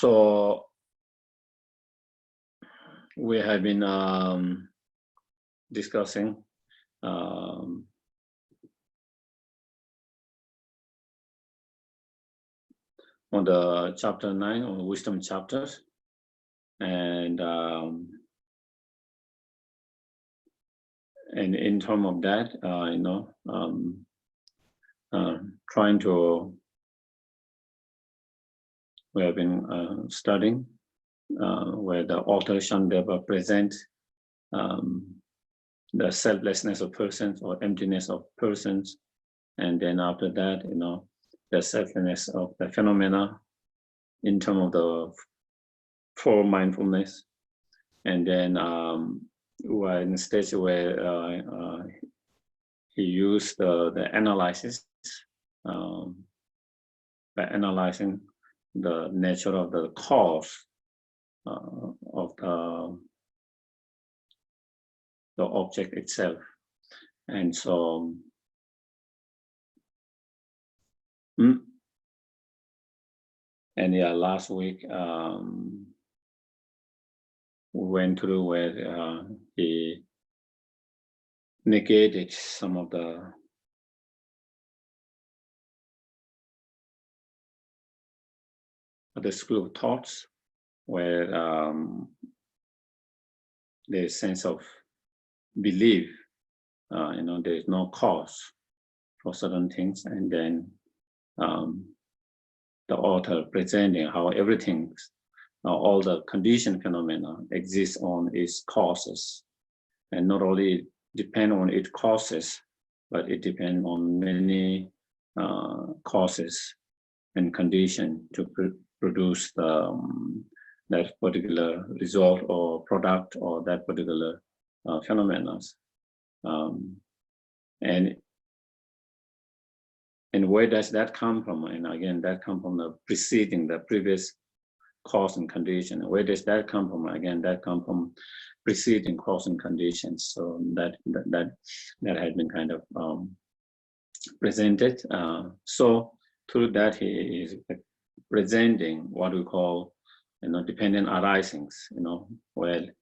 So we have been discussing on the chapter 9, on the wisdom chapter, and in terms of that, trying to, we have been studying where the author Shandeva present the selflessness of persons or emptiness of persons, and then after that, the selflessness of the phenomena in terms of the four mindfulness, and then we are in a stage where he used the analysis by analyzing the nature of the cause of the object itself. And so and yeah, last week we went through where he negated some of the school of thoughts where there's sense of belief, there is no cause for certain things, and then the author presenting how everything, all the conditioned phenomena exist on its causes, and not only depend on its causes, but it depends on many causes and condition to produce that particular result or product or that particular phenomena. And where does that come from? And again, that comes from the previous cause and condition. Where does that come from? Again, that comes from preceding cause and conditions. So that had been kind of presented. So through that, he is presenting what we call, dependent arisings. Where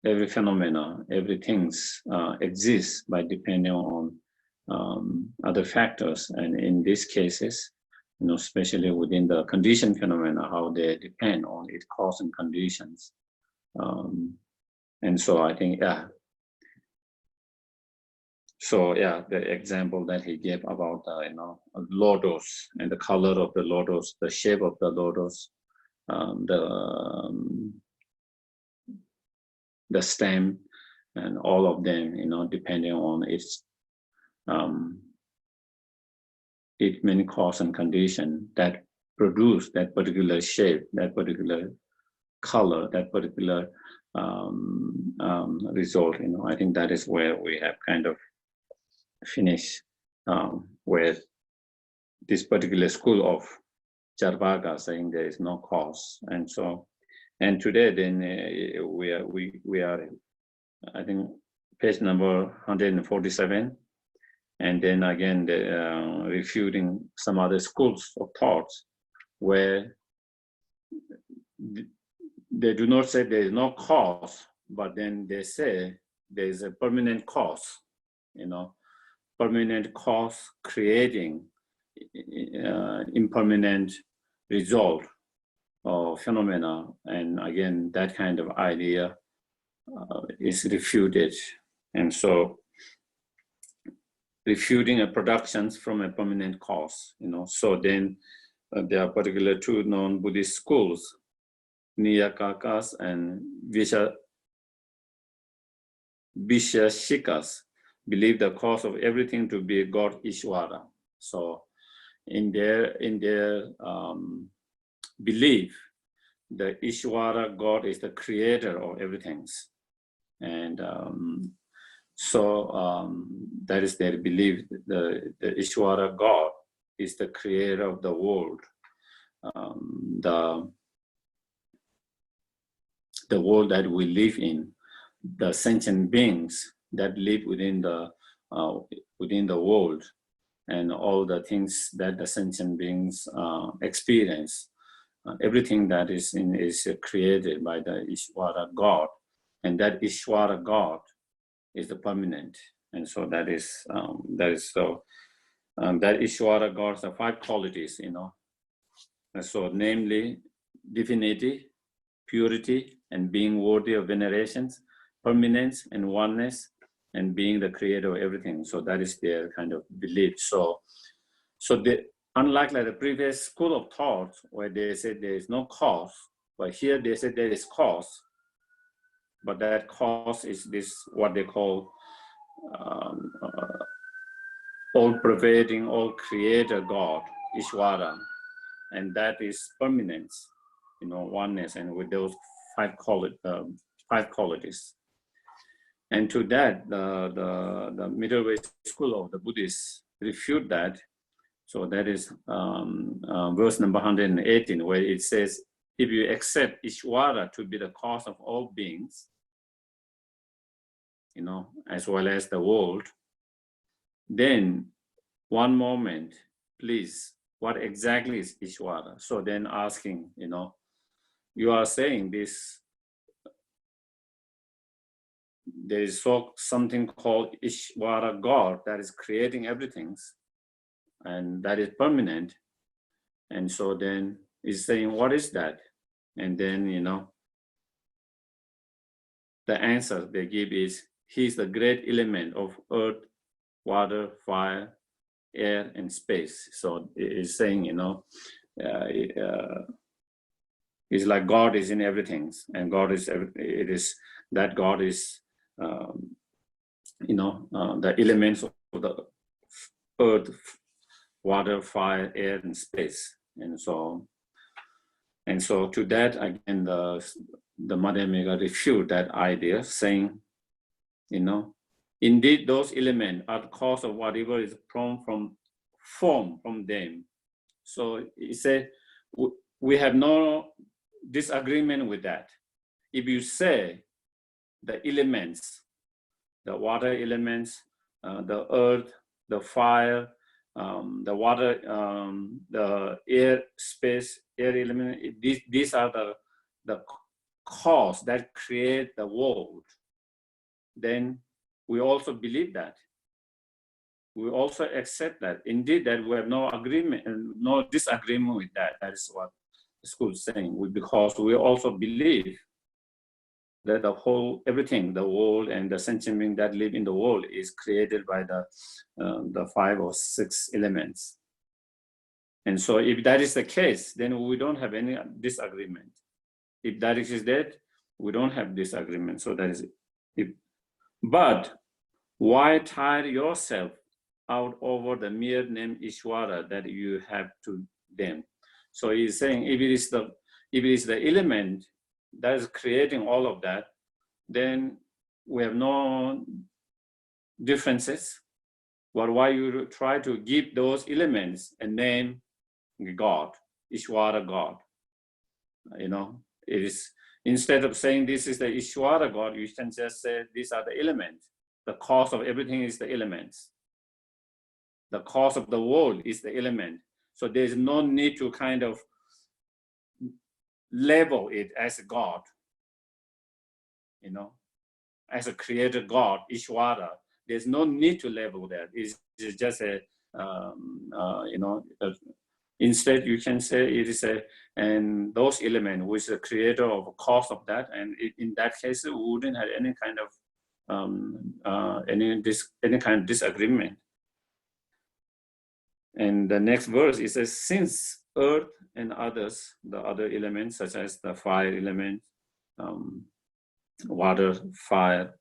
every phenomena, everything's exists by depending on other factors, and in these cases, especially within the conditioned phenomena, how they depend on its cause and conditions. And so I think, the example that he gave about lotus and the color of the lotus, the shape of the lotus, the stem, and all of them, depending on its many cause and condition that produce that particular shape, that particular color, that particular result. I think that is where we have kind of finished with this particular school of Charvaka saying there is no cause. And so, and today then we are I think page number 147, and then again refuting some other schools of thoughts where they do not say there is no cause, but then they say there is a permanent cause, permanent cause creating impermanent result or phenomena. And again, that kind of idea is refuted. And so refuting a productions from a permanent cause, so then there are particular two non-Buddhist schools, Niyakakas and Vishashikas, believe the cause of everything to be God Ishvara. So in their belief, the Ishvara God is the creator of everything, and that is their belief. The Ishvara God is the creator of the world, the world that we live in, the sentient beings that live within the world, and all the things that the sentient beings experience. Everything that is created by the Ishvara God, and that Ishvara God is the permanent, and so that is so. That Ishvara God, the 5 qualities, and so namely divinity, purity, and being worthy of venerations, permanence and oneness, and being the creator of everything. So that is their kind of belief. So unlike like the previous school of thought where they said there is no cause, but here they said there is cause, but that cause is this what they call all-pervading, all-creator God, Ishvara, and that is permanence, oneness, and with those 5 qualities. And to that, the middle way school of the Buddhists refute that. So that is verse number 118, where it says, if you accept Ishvara to be the cause of all beings, as well as the world, then one moment, please, what exactly is Ishvara? So then asking, you are saying this, there is something called Ishvara God that is creating everything, and that is permanent. And so then he's saying, what is that? And then, the answer they give is, he's the great element of earth, water, fire, air, and space. So it's saying, it's like God is in everything, and God is, it is, that God is, the elements of the earth, water, fire, air, and space. And so to that, again, the Madhyamika refute that idea, saying, indeed, those elements are the cause of whatever is formed from them. So he said, we have no disagreement with that. If you say the elements, the water elements, the earth, the fire, the water, the air, space, air element, these are the cause that create the world, then we also believe that. We also accept that. Indeed, that we have no agreement and no disagreement with that. That is what the school is saying. Because we also believe that everything, the world and the sentient being that live in the world is created by the 5 or 6 elements. And so if that is the case, then we don't have any disagreement. If that is that, we don't have disagreement. So that is it. But why tire yourself out over the mere name Ishvara that you have to them? So he's saying, if it is the element that is creating all of that, then we have no differences. But why you try to give those elements a name, God, Ishvara God? It is, instead of saying this is the Ishvara God, you can just say these are the elements. The cause of everything is the elements. The cause of the world is the element. So there's no need to kind of label it as God, as a creator God, Ishvara. There's no need to label that. It's just instead you can say it is and those elements which is the creator of a cause of that, and in that case we wouldn't have any kind of any kind of disagreement. And the next verse, it says, since earth and others, the other elements such as the fire element, water, fire,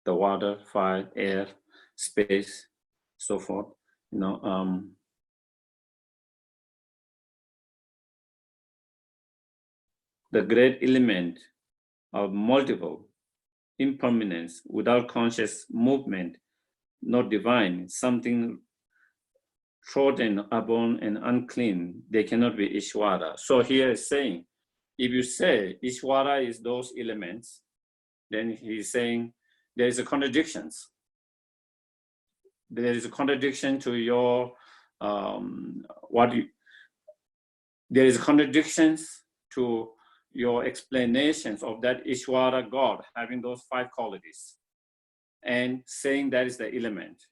the water, fire, air, space, so forth, the great element of multiple impermanence without conscious movement, not divine, something trodden upon and unclean, they cannot be Ishvara. So here is saying, if you say Ishvara is those elements, then he's saying there is a contradiction. there is a contradiction to your there is contradictions to your explanations of that Ishvara God having those 5 qualities and saying that is the element.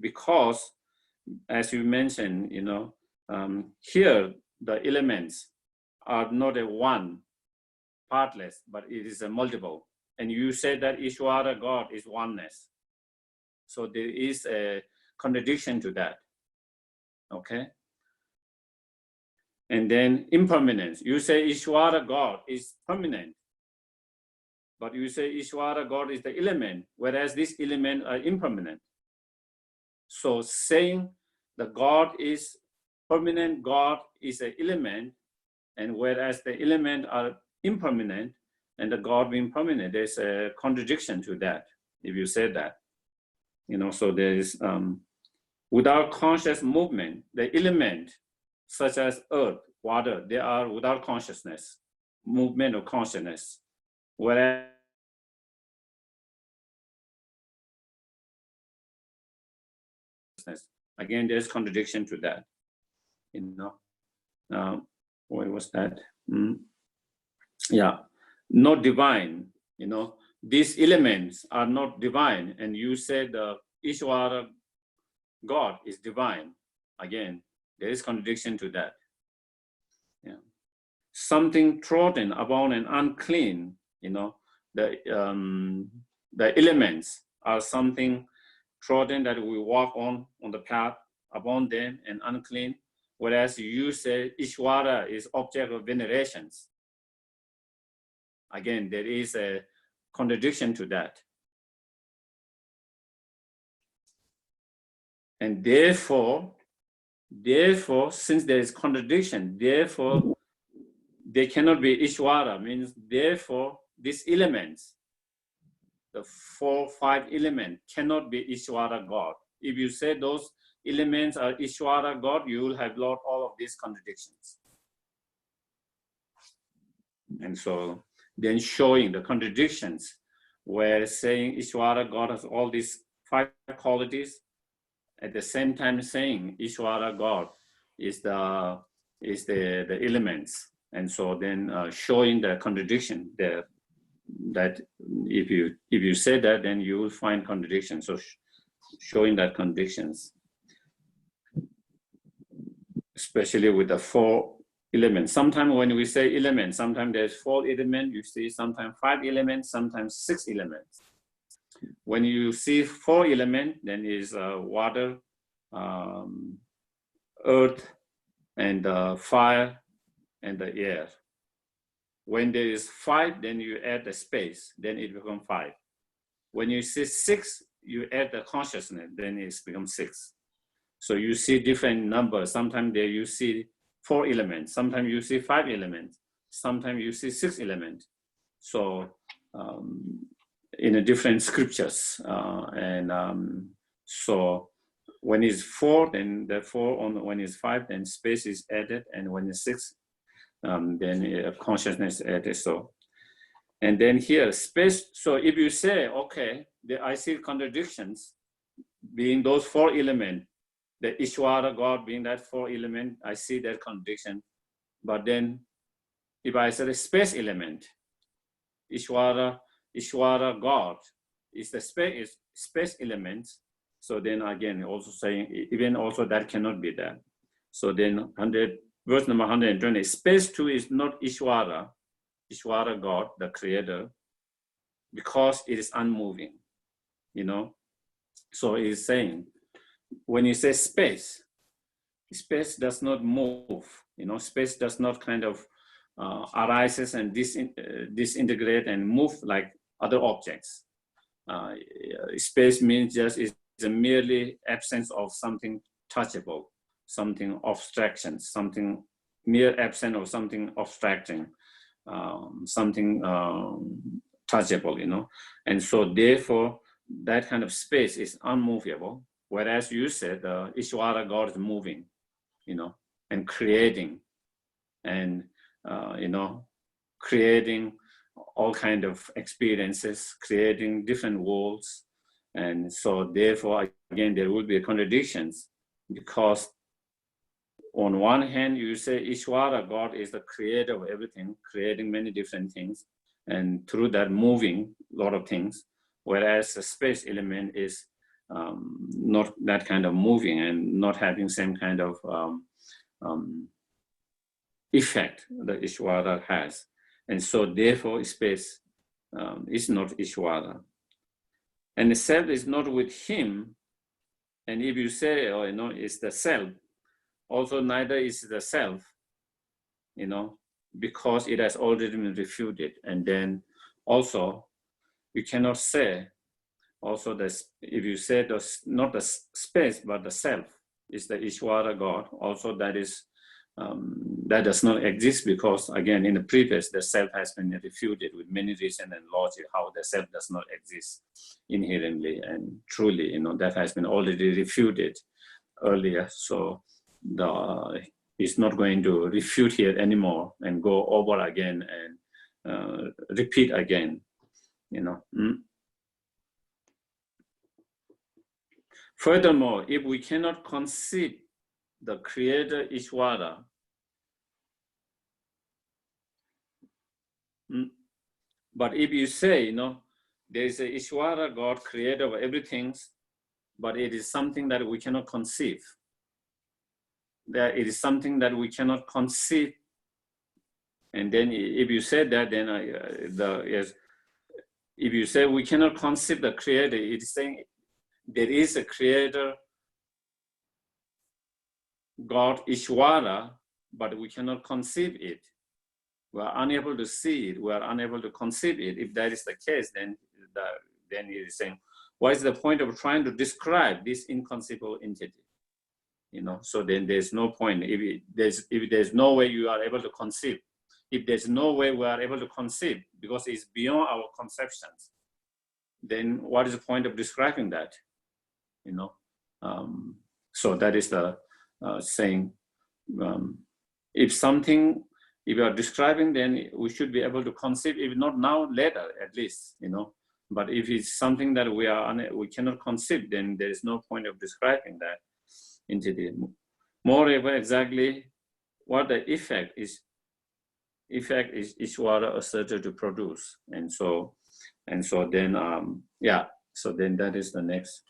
Because as you mentioned, here the elements are not a one partless, but it is a multiple. And you said that Ishvara God is oneness. So there is a contradiction to that. Okay. And then impermanence. You say Ishvara God is permanent, but you say Ishvara God is the element, whereas this element are impermanent. So saying the God is permanent, God is an element, and whereas the element are impermanent and the God being permanent, there's a contradiction to that, if you say that. So there is, without conscious movement, the element such as earth, water, they are without consciousness, movement of consciousness. Whereas again, there's contradiction to that. What was that? Yeah, not divine. These elements are not divine, and you said the Ishvara God is divine. Again, there is contradiction to that. Yeah, something trodden upon and unclean. The elements are something trodden that we walk on the path upon them and unclean. Whereas you say Ishvara is object of venerations. Again, there is a contradiction to that. And therefore, since there is contradiction, therefore, they cannot be Ishvara, means therefore, these elements, the 4, 5 elements cannot be Ishvara God. If you say those elements are Ishvara God, you will have lost all of these contradictions. And so then showing the contradictions where saying Ishvara God has all these 5 qualities, at the same time saying Ishvara God is the elements. And so then showing the contradiction there, that if you say that, then you will find contradictions. So showing that contradictions, especially with the 4 elements. Sometimes when we say elements, sometimes there's 4 elements, you see sometimes 5 elements, sometimes 6 elements. When you see 4 elements, then is water, earth, and fire, and the air. When there is 5, then you add the space, then it becomes 5. When you see 6, you add the consciousness, then it becomes 6. So you see different numbers. Sometimes there you see 4 elements. Sometimes you see 5 elements. Sometimes you see 6 elements. So in the different scriptures, so when it's 4, then the 4 on when it's 5, then space is added, and when it's 6, then consciousness added. So, and then here space. So if you say, okay, I see contradictions, being those 4 elements, the Ishvara God being that 4 element, I see that contradiction. But then if I say the space element, Ishvara God is the space element. So then again, also saying, even also that cannot be that. So then verse number 120, space too is not Ishvara God, the creator, because it is unmoving, So it is saying, when you say space does not move, space does not kind of arises and disintegrate and move like other objects. Space means just is a merely absence of something touchable, something abstraction, something mere absence of something abstracting, something touchable, And so therefore, that kind of space is unmovable. Whereas you said Ishvara God is moving, and creating, and creating all kind of experiences, creating different worlds, And so therefore, again, there will be contradictions, because on one hand, you say Ishvara, God is the creator of everything, creating many different things, and through that moving a lot of things, whereas the space element is not that kind of moving and not having same kind of effect that Ishvara has. And so therefore space is not Ishvara. And the self is not with him. And if you say, oh, it's the self, also neither is the self, because it has already been refuted. And then also, you cannot say also that if you say not the space, but the self is the Ishvara God, also that is that does not exist, because again, in the previous, the self has been refuted with many reasons and logic, how the self does not exist inherently and truly, that has been already refuted earlier. So it's not going to refute here anymore and go over again and repeat again, Furthermore, if we cannot conceive the creator Ishvara, but if you say, there is a Ishvara God, creator of everything, but it is something that we cannot conceive. That it is something that we cannot conceive. And then if you say that, then yes, if you say we cannot conceive the creator, it is saying there is a creator God Ishvara, but we cannot conceive it. We are unable to see it. We are unable to conceive it. If that is the case, then it is saying, what is the point of trying to describe this inconceivable entity? So then there's no point. If there's no way you are able to conceive, if there's no way we are able to conceive because it's beyond our conceptions, then what is the point of describing that? So that is the saying. If you are describing, then we should be able to conceive, if not now, later at least, But if it's something that we cannot conceive, then there is no point of describing that entity. Moreover, exactly what the effect is Ishvara asserted to produce, and so then so then that is the next.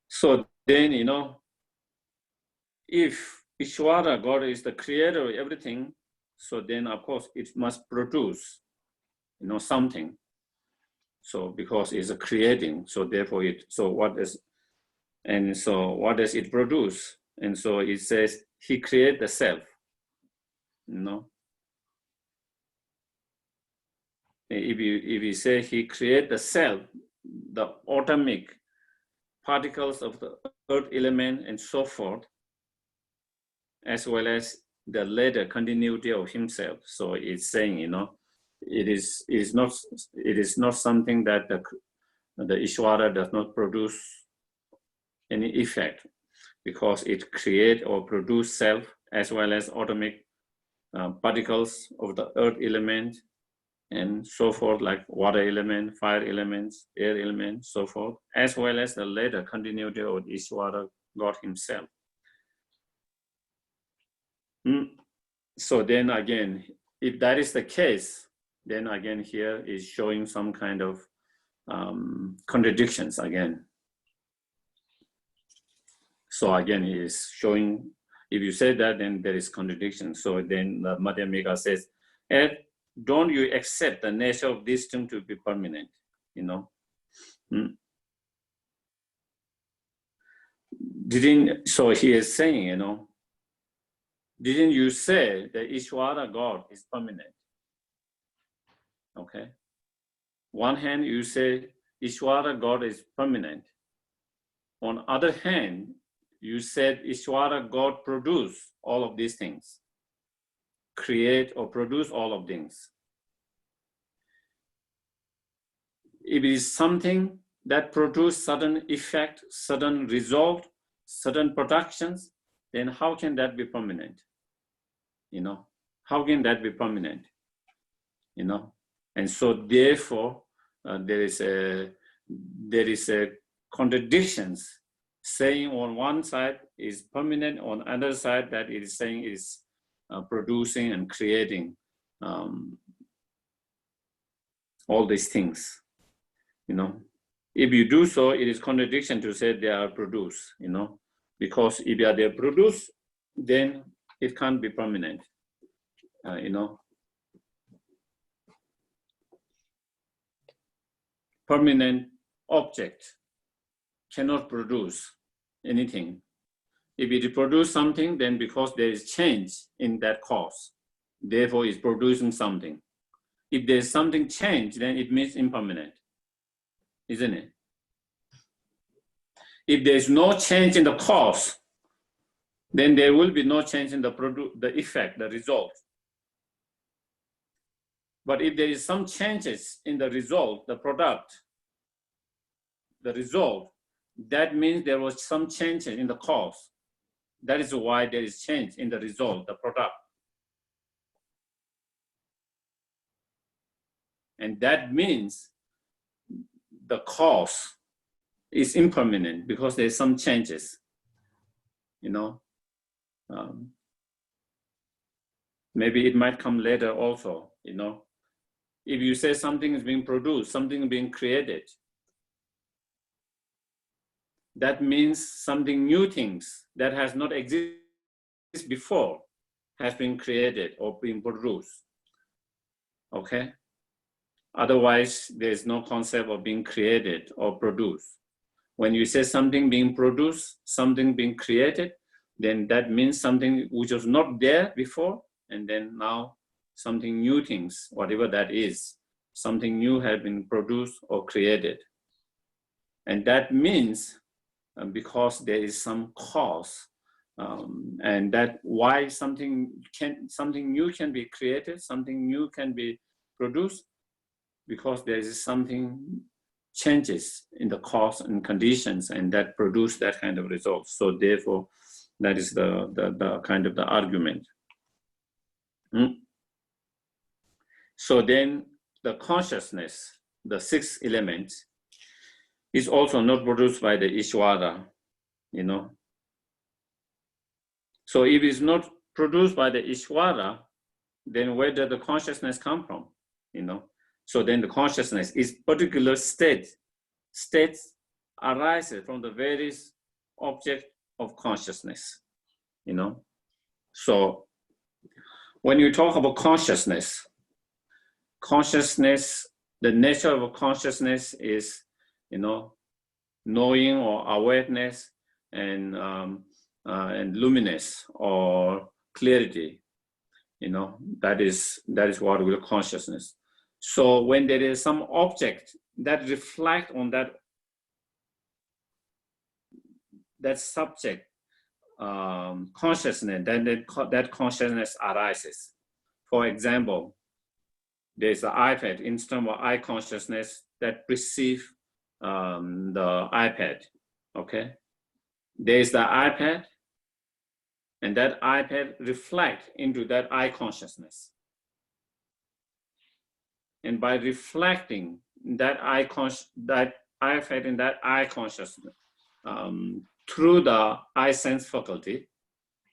So then, if Ishvara, God is the creator of everything, so then of course it must produce, something. So because it's a creating, so therefore what does it produce? And so it says he created the self, If you say he created the self, the atomic particles of the earth element and so forth, as well as the later continuity of himself. So it's saying, it is not something that the Ishvara does not produce any effect, because it create or produce self as well as atomic particles of the earth element and so forth, like water element, fire elements, air elements, so forth, as well as the later continuity of Ishvara, God himself. So then again, if that is the case, then again here is showing some kind of contradictions again. So again, he is showing, if you say that, then there is contradiction. So then the Madhyamika says, don't you accept the nature of this thing to be permanent, So he is saying, didn't you say that Ishvara God is permanent? Okay. One hand, you say Ishvara God is permanent. On other hand, you said Ishvara God produce all of these things, create or produce all of things. If it is something that produce certain effect, certain result, certain productions, then how can that be permanent? You know, how can that be permanent? You know, and so therefore there is a contradictions, saying on one side is permanent, on the other side that it is saying is producing and creating all these things. You know, if you do so, it is contradiction to say they are produced. You know, because if they are produced, then it can't be permanent. You know, permanent object cannot produce anything. If it produces something, then because there is change in that cause, therefore it's producing something. If there's something changed, then it means impermanent, isn't it? If there's no change in the cause, then there will be no change in the effect, the result. But if there is some changes in the result, the product, the result, that means there was some change in the cause. That is why there is change in the result, the product. And that means the cause is impermanent because there's some changes, you know. Maybe it might come later also, you know. If you say something is being produced, something is being created, that means something new things that has not existed before has been created or been produced, okay? Otherwise, there's no concept of being created or produced. When you say something being produced, something being created, then that means something which was not there before, and then now something new things, whatever that is, something new has been produced or created. And that means because there is some cause, and that why something new can be created, something new can be produced, because there is something changes in the cause and conditions, and that produce that kind of results. So therefore, that is the kind of the argument. So then the consciousness, the sixth element, is also not produced by the Ishvara, you know. So if it's not produced by the Ishvara, then where does the consciousness come from, you know? So then the consciousness is particular states arises from the various object of consciousness, you know. So when you talk about consciousness, the nature of a consciousness is, you know, knowing or awareness and luminous or clarity, you know, that is what we call consciousness. So when there is some object that reflect on that subject consciousness, then that consciousness arises. For example, there's the iPad, instant of eye consciousness that perceive the iPad, okay? There's the iPad, and that iPad reflect into that eye consciousness. And by reflecting that iPad in that eye consciousness through the eye sense faculty,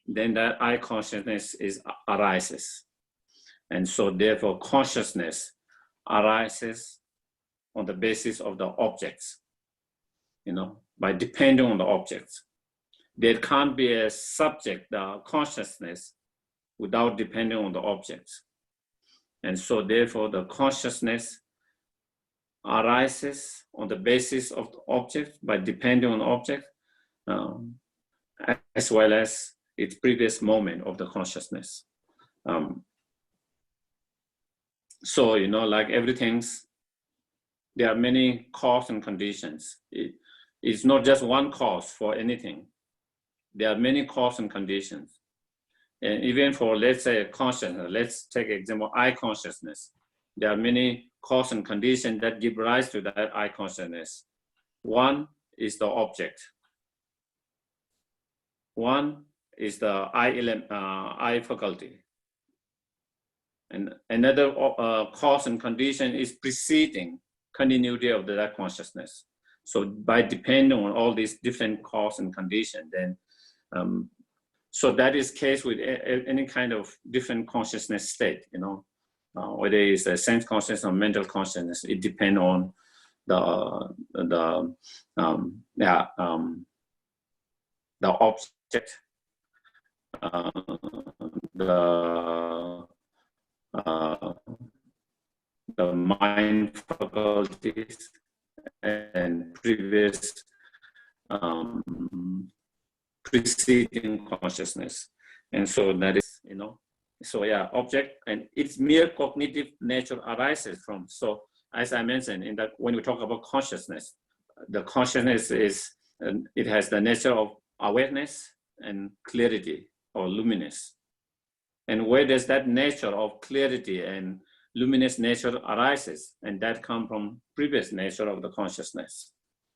then that eye consciousness arises. And so therefore consciousness arises on the basis of the objects, you know, by depending on the objects. There can't be a subject, the consciousness, without depending on the objects. And so therefore the consciousness arises on the basis of the object by depending on the object, as well as its previous moment of the consciousness. So, you know, like everything's, there are many cause and conditions. It's not just one cause for anything. There are many cause and conditions. And even for, let's say, consciousness, let's take example, eye consciousness. There are many cause and conditions that give rise to that eye consciousness. One is the object. One is the I faculty. And another cause and condition is preceding continuity of that consciousness. So by depending on all these different cause and condition, then so that is case with any kind of different consciousness state, you know, whether it's a sense consciousness or mental consciousness. It depends on the object, the mind faculties and previous preceding consciousness. And so that is, you know, so yeah, object and its mere cognitive nature arises from. So as I mentioned, in that when we talk about consciousness, the consciousness is, it has the nature of awareness and clarity or luminous. And where does that nature of clarity and luminous nature arises? And that comes from previous nature of the consciousness.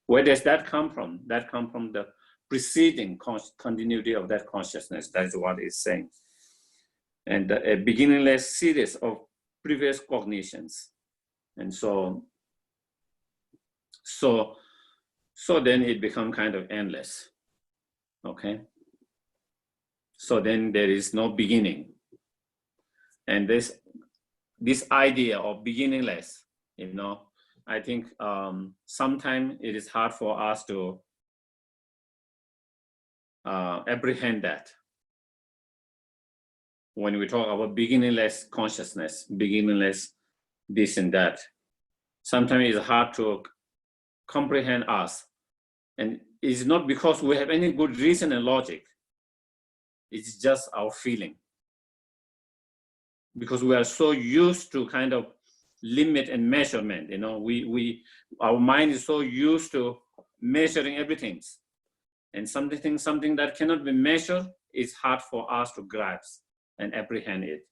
Where does that come from? That comes from the preceding continuity of that consciousness. That's what it's saying. And a beginningless series of previous cognitions. And so then it becomes kind of endless. Okay. So then there is no beginning. And this idea of beginningless, you know, I think sometimes it is hard for us to apprehend that. When we talk about beginningless consciousness, beginningless this and that, sometimes it's hard to comprehend us. And it's not because we have any good reason and logic. It's just our feeling. Because we are so used to kind of limit and measurement, you know, our mind is so used to measuring everything. And something that cannot be measured is hard for us to grasp and apprehend it.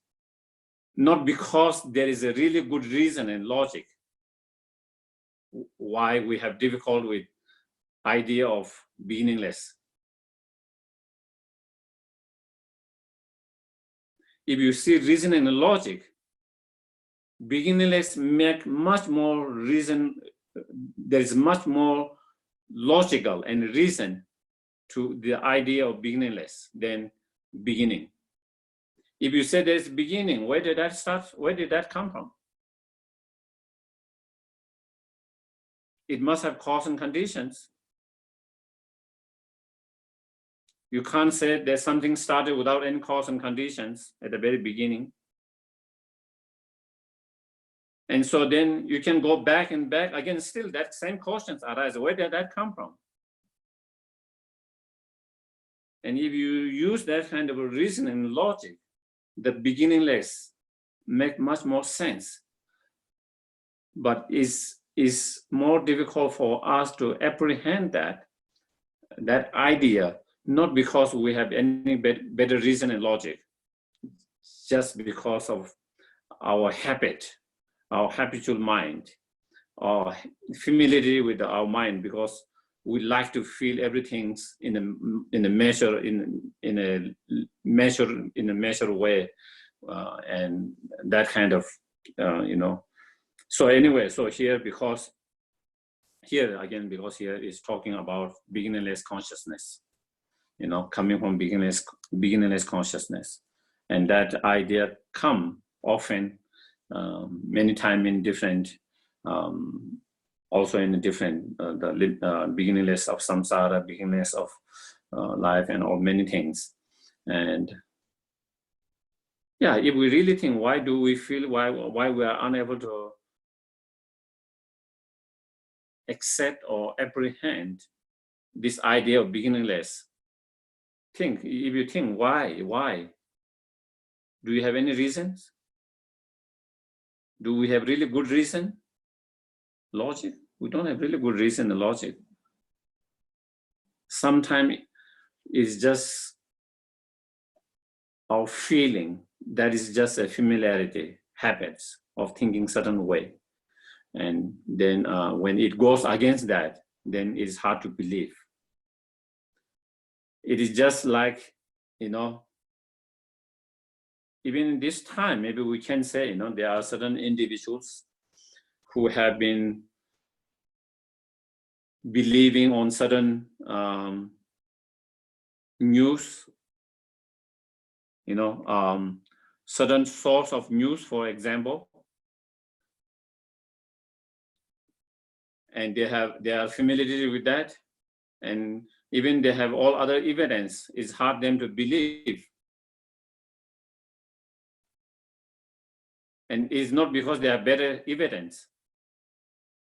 Not because there is a really good reason and logic why we have difficulty with idea of beginningless. If you see reason and logic, beginningless make much more reason, there is much more logical and reason to the idea of beginningless than beginning. If you say there's beginning, where did that start? Where did that come from? It must have cause and conditions. You can't say there's something started without any cause and conditions at the very beginning. And so then you can go back and back again, still that same questions arise. Where did that come from? And if you use that kind of a reasoning and logic, the beginningless make much more sense. But it's more difficult for us to apprehend that idea, not because we have any better reason and logic, just because of our habit, our habitual mind, or familiarity with our mind, because we like to feel everything in a measured way, and that kind of you know. So anyway, so here because here is talking about beginningless consciousness, you know, coming from beginningless consciousness, and that idea come often many times in different. Also in a different, the beginningless of samsara, beginningless of life, and all many things. And yeah, if we really think, why do we feel, why we are unable to accept or apprehend this idea of beginningless? If you think, why? Do you have any reasons? Do we have really good reason? Logic? We don't have really good reason and logic. Sometimes it's just our feeling that is just a familiarity, habits of thinking certain way. And then when it goes against that, then it's hard to believe. It is just like, even in this time, maybe we can say, there are certain individuals who have been believing on certain news, certain source of news, for example, and they are familiar with that, and even they have all other evidence. It's hard them to believe, and it's not because they have better evidence.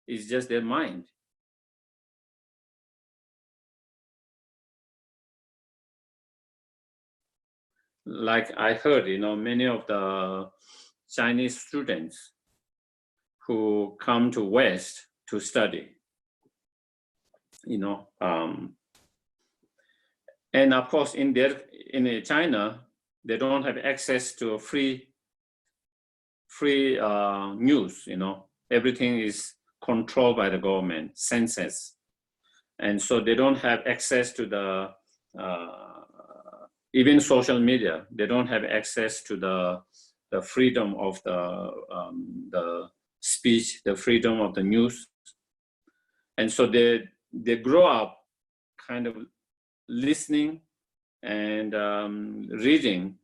It's just their mind. Like I heard, many of the Chinese students who come to West to study, and of course in China, they don't have access to free news. Everything is controlled by the government, census, and so they don't have access to the even social media. They don't have access to the freedom of the speech, the freedom of the news, and so they grow up kind of listening and reading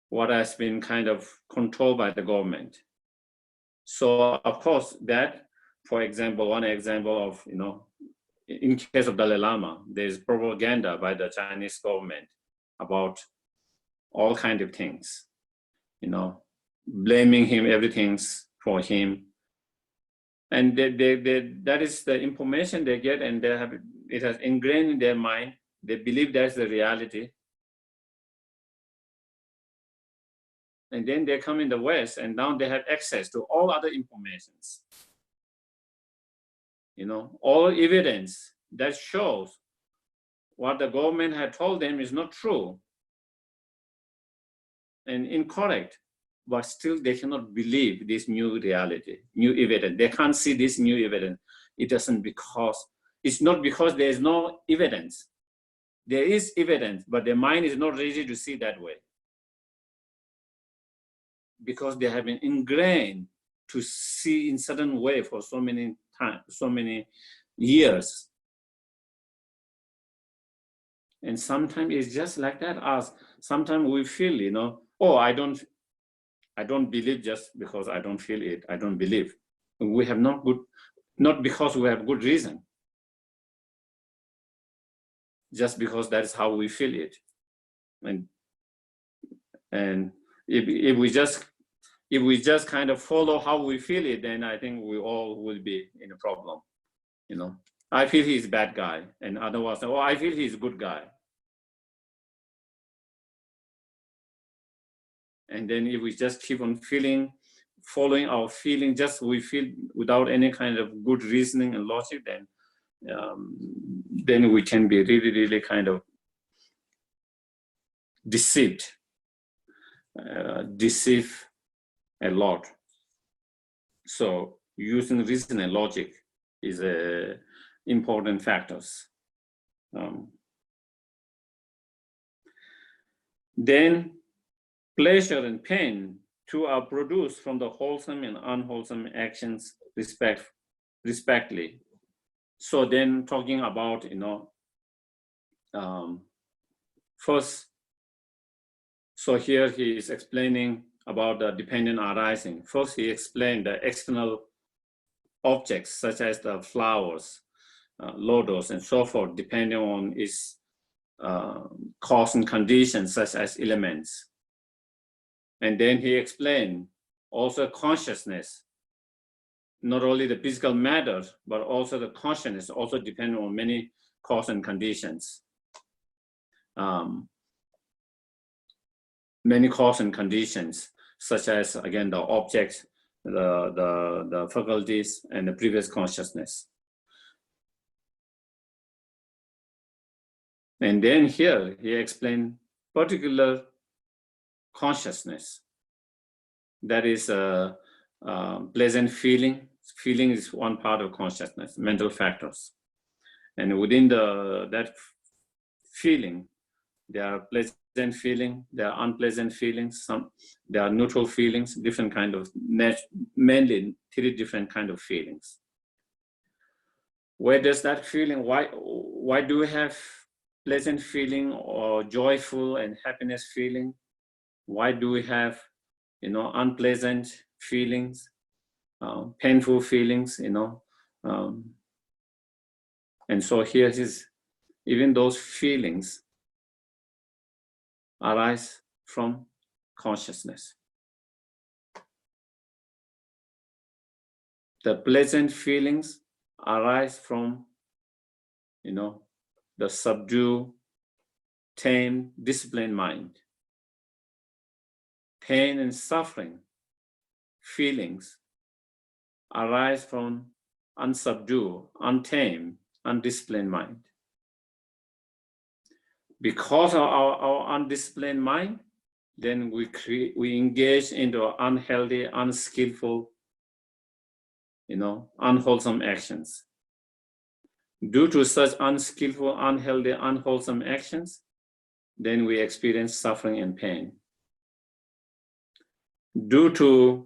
what has been kind of controlled by the government. So of course that, for example, one example of, in case of Dalai Lama, there's propaganda by the Chinese government about all kinds of things, blaming him, everything's for him. And that is the information they get, and it has ingrained in their mind. They believe that's the reality. And then they come in the West, and now they have access to all other informations. All evidence that shows what the government had told them is not true and incorrect, but still they cannot believe this new reality, new evidence. They can't see this new evidence. It's not because there is no evidence. There is evidence, but their mind is not ready to see that way, because they have been ingrained to see in certain way for so many years. And sometimes it's just like that. Sometimes we feel, I don't believe just because I don't feel it. I don't believe. We have not because we have good reason. Just because that is how we feel it. And if we just kind of follow how we feel it, then I think we all will be in a problem. I feel he's a bad guy, and otherwise, I feel he's a good guy. And then if we just keep on following our feeling, just we feel without any kind of good reasoning and logic, then we can be really, really kind of deceive a lot. So using reason and logic is important factors. Then pleasure and pain too are produced from the wholesome and unwholesome actions respectively. So then talking about, first, so here he is explaining about the dependent arising. First, he explained the external objects such as the flowers, lotus, and so forth, depending on its cause and conditions such as elements. And then he explained also consciousness, not only the physical matter, but also the consciousness also depends on many cause and conditions. Many cause and conditions, such as, again, the objects, the faculties, and the previous consciousness. And then here he explained particular consciousness, that is a pleasant feeling, Feeling is one part of consciousness, mental factors. And within that feeling, there are pleasant feelings, there are unpleasant feelings, there are neutral feelings, different kind of, mainly 3 different kind of feelings. Where does that feeling, why do we have pleasant feeling or joyful and happiness feeling? Why do we have, unpleasant feelings, painful feelings, and so here is, even those feelings arise from consciousness. The pleasant feelings arise from, the subdued, tame, disciplined mind. Pain and suffering feelings arise from unsubdued, untamed, undisciplined mind. Because of our undisciplined mind, then we engage into unhealthy, unskillful, unwholesome actions. Due to such unskillful, unhealthy, unwholesome actions, then we experience suffering and pain. Due to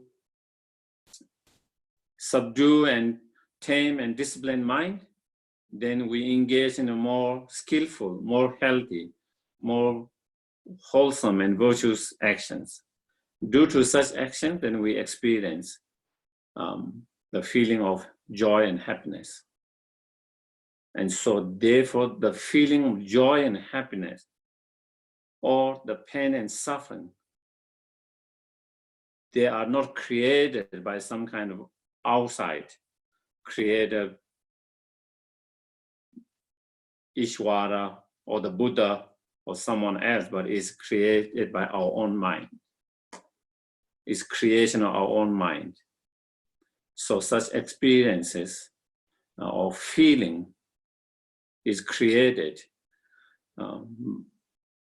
subdue and tame and disciplined mind, then we engage in a more skillful, more healthy, more wholesome and virtuous actions. Due to such action, then we experience the feeling of joy and happiness. And so therefore, the feeling of joy and happiness, or the pain and suffering, they are not created by some kind of outside creator, Ishvara, or the Buddha, or someone else, but is created by our own mind. It's creation of our own mind. So such experiences of feeling is created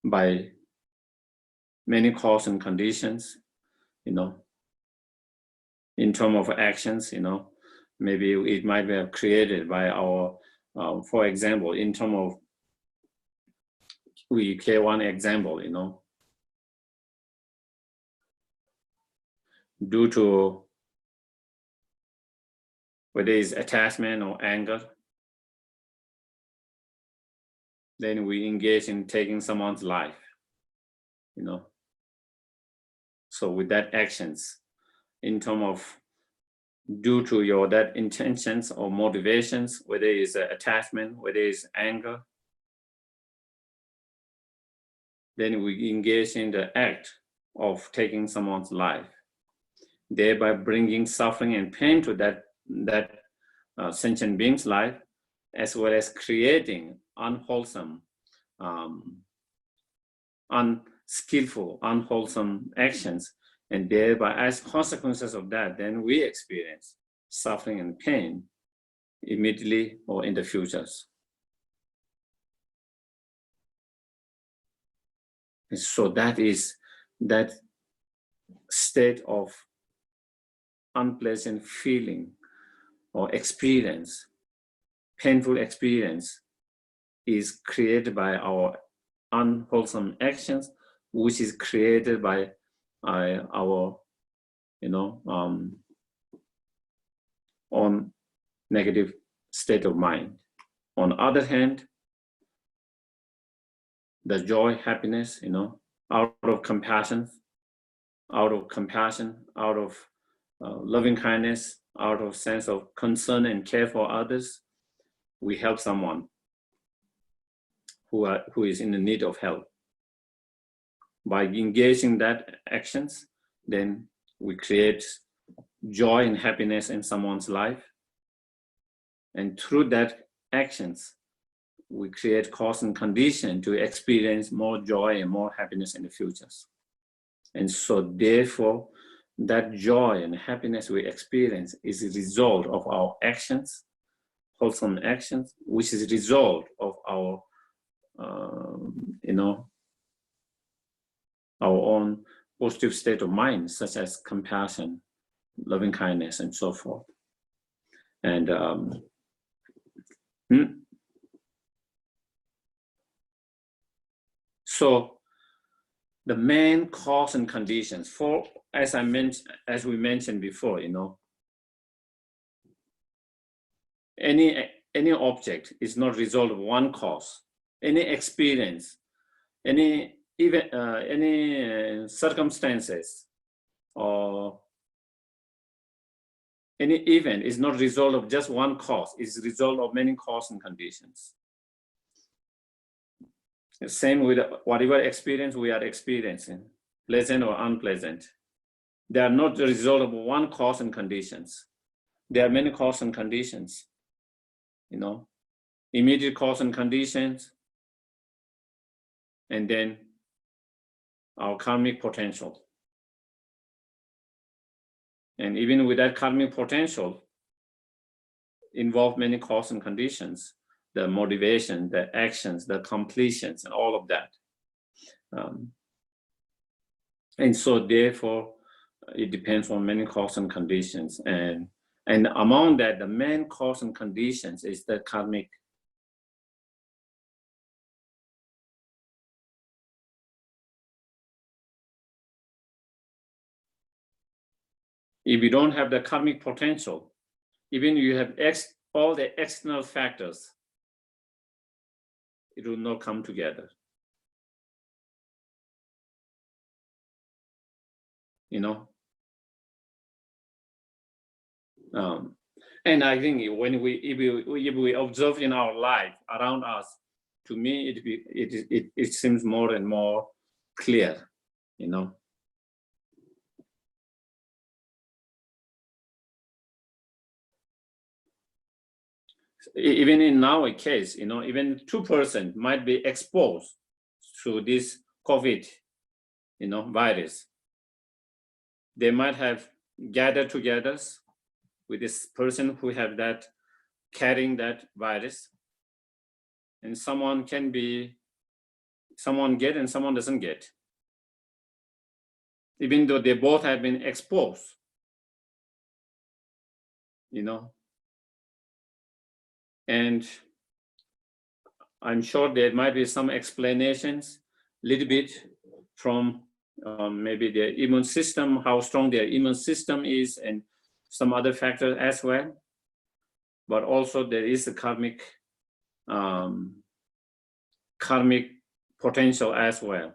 by many causes and conditions, in terms of actions, maybe it might be created by our, for example, in terms of, we take one example, due to whether it's attachment or anger, then we engage in taking someone's life, So with that actions, in terms of due to that intentions or motivations, whether it's attachment, whether it's anger, then we engage in the act of taking someone's life, thereby bringing suffering and pain to that sentient being's life, as well as creating unwholesome, unskillful, unwholesome actions. And thereby, as consequences of that, then we experience suffering and pain immediately or in the futures. And so that is that state of unpleasant feeling or experience, painful experience, is created by our unwholesome actions, which is created by our, on negative state of mind. On the other hand, the joy, happiness, out of compassion, out of loving kindness, out of sense of concern and care for others, we help someone who is in the need of help. By engaging that actions, then we create joy and happiness in someone's life. And through that actions, we create cause and condition to experience more joy and more happiness in the futures. And so therefore, that joy and happiness we experience is a result of our actions, wholesome actions, which is a result of our, our own positive state of mind, such as compassion, loving kindness, and so forth. And so the main cause and conditions for, as we mentioned before, any object is not result of one cause. Any experience, any circumstances, or any event is not result of just one cause. It's result of many causes and conditions. The same with whatever experience we are experiencing, pleasant or unpleasant. They are not the result of one cause and conditions. There are many causes and conditions. Immediate cause and conditions, and then our karmic potential. And even with that karmic potential, involve many causes and conditions, the motivation, the actions, the completions, and all of that. And so therefore, it depends on many causes and conditions. And among that, the main cause and conditions is the karmic. If you don't have the karmic potential, even you have all the external factors, it will not come together. And I think when if we observe in our life around us, to me it seems more and more clear, Even in our case, even 2% might be exposed to this COVID, virus. They might have gathered together with this person who have that, carrying that virus, and someone get and someone doesn't get, even though they both have been exposed, And I'm sure there might be some explanations, little bit from maybe their immune system, how strong their immune system is, and some other factors as well. But also there is a karmic potential as well.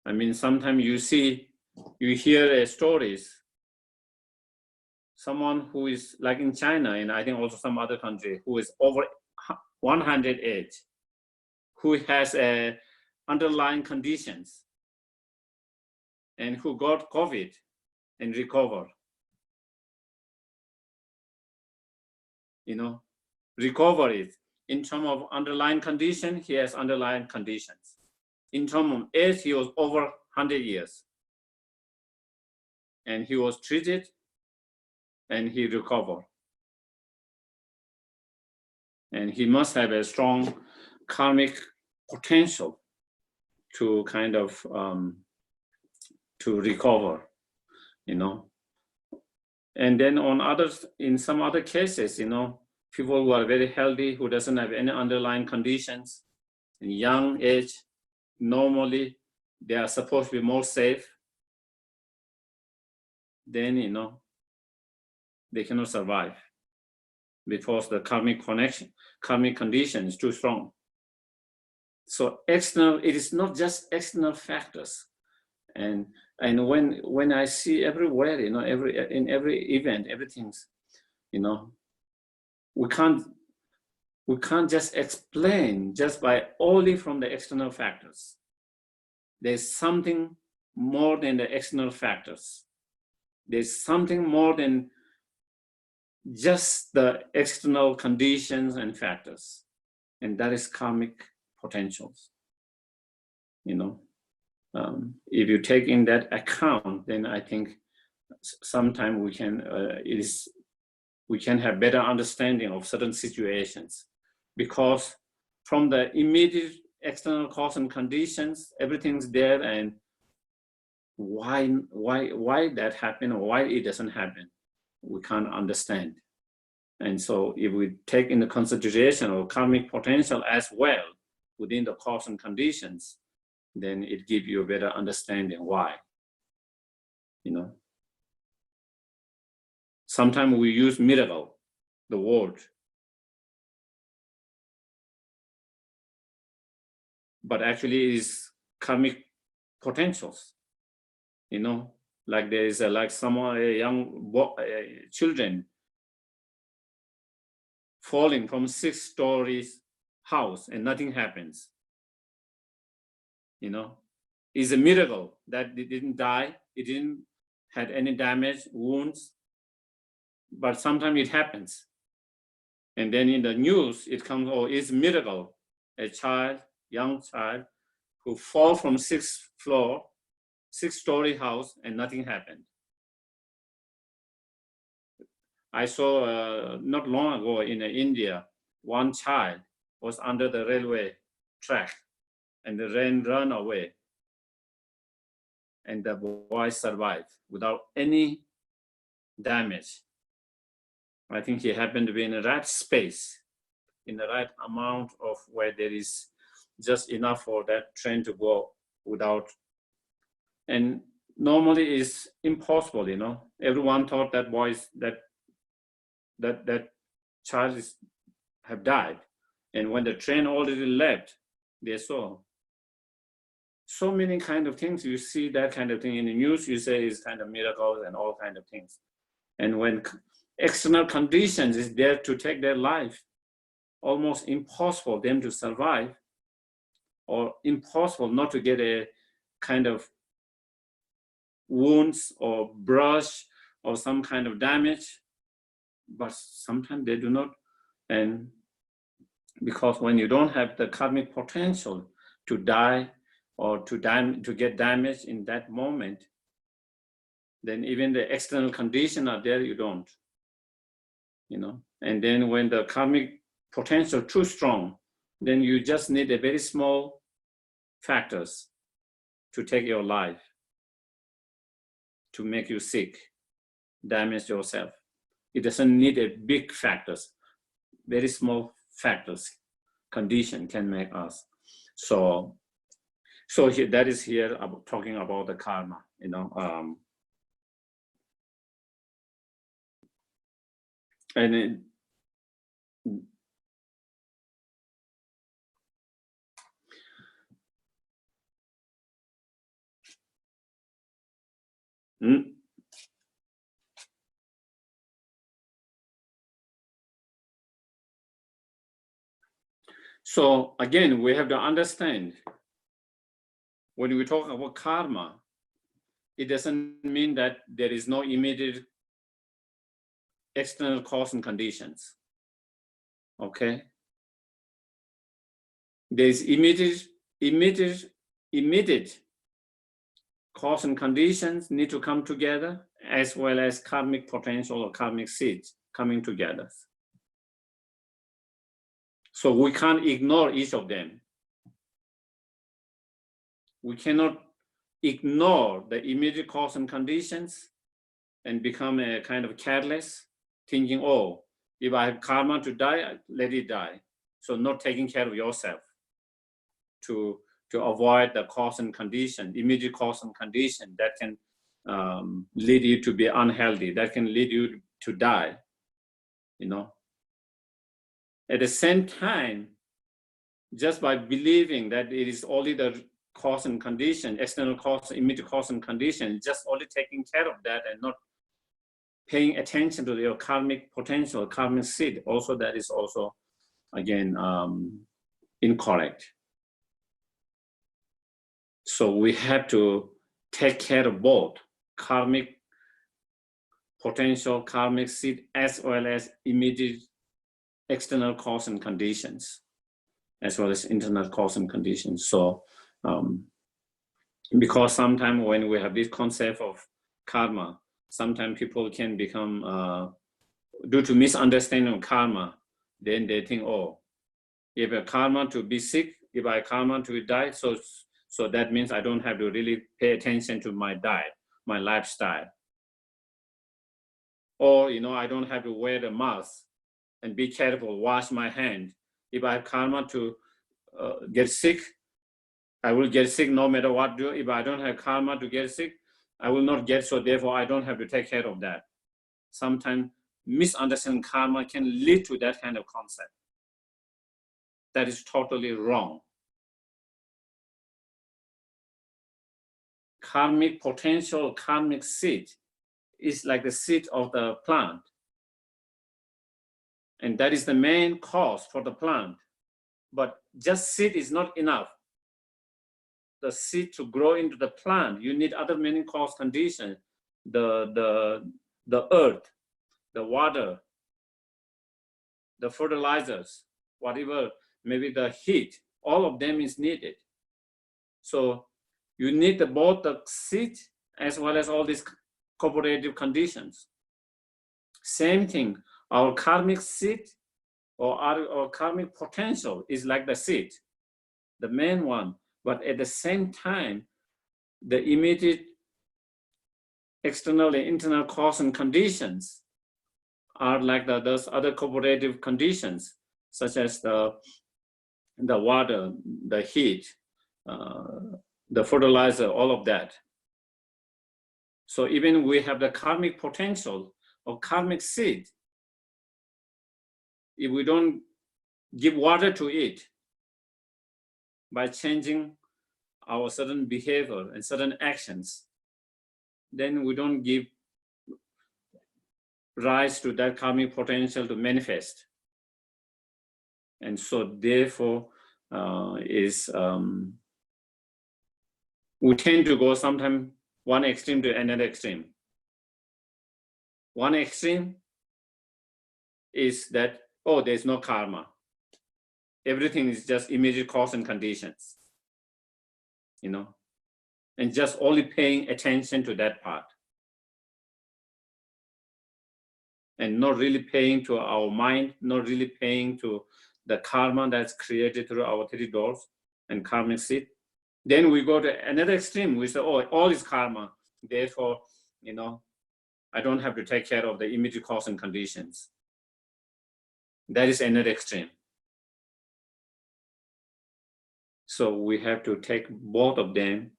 I mean, sometimes you hear stories, someone who is like in China, and I think also some other country, who is over 100 age, who has underlying conditions, and who got COVID and recovered. Recover it. In terms of underlying condition, he has underlying conditions. In terms of age, he was over 100 years. And he was treated and he recovered. And he must have a strong karmic potential to kind of to recover, And then in some other cases, people who are very healthy, who doesn't have any underlying conditions, in young age, normally they are supposed to be more safe. Then, they cannot survive because the karmic condition is too strong. So it is not just external factors. And when I see everywhere, in every event, everything's, we can't just explain just by only from the external factors. There's something more than the external factors. There's something more than just the external conditions and factors, and that is karmic potentials. If you take in that account, then I think sometimes we can have better understanding of certain situations, because from the immediate external cause and conditions, everything's there, and why that happened or why it doesn't happen, we can't understand. And so if we take into consideration our karmic potential as well within the cause and conditions, then it gives you a better understanding why. Sometimes we use miracle, the word, but actually it is karmic potentials. Like there is like someone, a young children falling from 6 stories house and nothing happens. It's a miracle that it didn't die, it didn't had any damage, wounds, but sometimes it happens. And then in the news, it comes, oh, it's a miracle. A child, young child, who fall from 6th floor, 6-story house, and nothing happened. I saw not long ago in India, one child was under the railway track and the rain ran away. And the boy survived without any damage. I think he happened to be in the right space, in the right amount of where there is just enough for that train to go without. And normally it's impossible, Everyone thought that boys, that child have died. And when the train already left, they saw so many kind of things. You see that kind of thing in the news, you say it's kind of miracles and all kind of things. And when external conditions is there to take their life, almost impossible them to survive, or impossible not to get a kind of wounds or brush or some kind of damage, but sometimes they do not. And because when you don't have the karmic potential to die or to get damaged in that moment, then even the external conditions are there, you don't. And then when the karmic potential too strong, then you just need a very small factors to take your life, to make you sick, damage yourself. It doesn't need a big factors. Very small factors, condition can make us. So here, that is here talking about the karma, and so again, we have to understand when we talk about karma, it doesn't mean that there is no immediate external cause and conditions. Okay? There's immediate cause and conditions need to come together, as well as karmic potential or karmic seeds coming together. So we can't ignore each of them. We cannot ignore the immediate cause and conditions and become a kind of careless, thinking, oh, if I have karma to die, let it die. So not taking care of yourself to avoid the cause and condition, immediate cause and condition that can lead you to be unhealthy, that can lead you to die, At the same time, just by believing that it is only the cause and condition, external cause, immediate cause and condition, just only taking care of that and not paying attention to your karmic potential, karmic seed, also that is also, again, incorrect. So we have to take care of both karmic potential, karmic seed, as well as immediate external cause and conditions, as well as internal cause and conditions. So, because sometimes when we have this concept of karma, sometimes people can become, due to misunderstanding of karma, then they think, oh, if a karma to be sick, if I karma to die, so that means I don't have to really pay attention to my diet, my lifestyle. Or, I don't have to wear the mask and be careful, wash my hand. If I have karma to get sick, I will get sick no matter what do. If I don't have karma to get sick, I will not get, so therefore I don't have to take care of that. Sometimes misunderstanding karma can lead to that kind of concept. That is totally wrong. Karmic potential, karmic seed is like the seed of the plant. And that is the main cause for the plant. But just seed is not enough. The seed to grow into the plant, you need other many cause conditions. The earth, the water, the fertilizers, whatever, maybe the heat, all of them is needed. So you need both the seed as well as all these cooperative conditions. Same thing, our karmic seed or our karmic potential is like the seed, the main one. But at the same time, the immediate external and internal cause and conditions are like those other cooperative conditions, such as the water, the heat, the fertilizer, all of that. So even we have the karmic potential or karmic seed, if we don't give water to it by changing our certain behavior and certain actions, then we don't give rise to that karmic potential to manifest. And so therefore we tend to go sometimes one extreme to another extreme. One extreme is that, oh, there's no karma. Everything is just immediate cause and conditions, you know, and just only paying attention to that part. And not really paying to our mind, not really paying to the karma that's created through our 30 doors and karmic seed. Then we go to another extreme. We say, oh, all is karma. Therefore, you know, I don't have to take care of the immediate cause and conditions. That is another extreme. So we have to take both of them,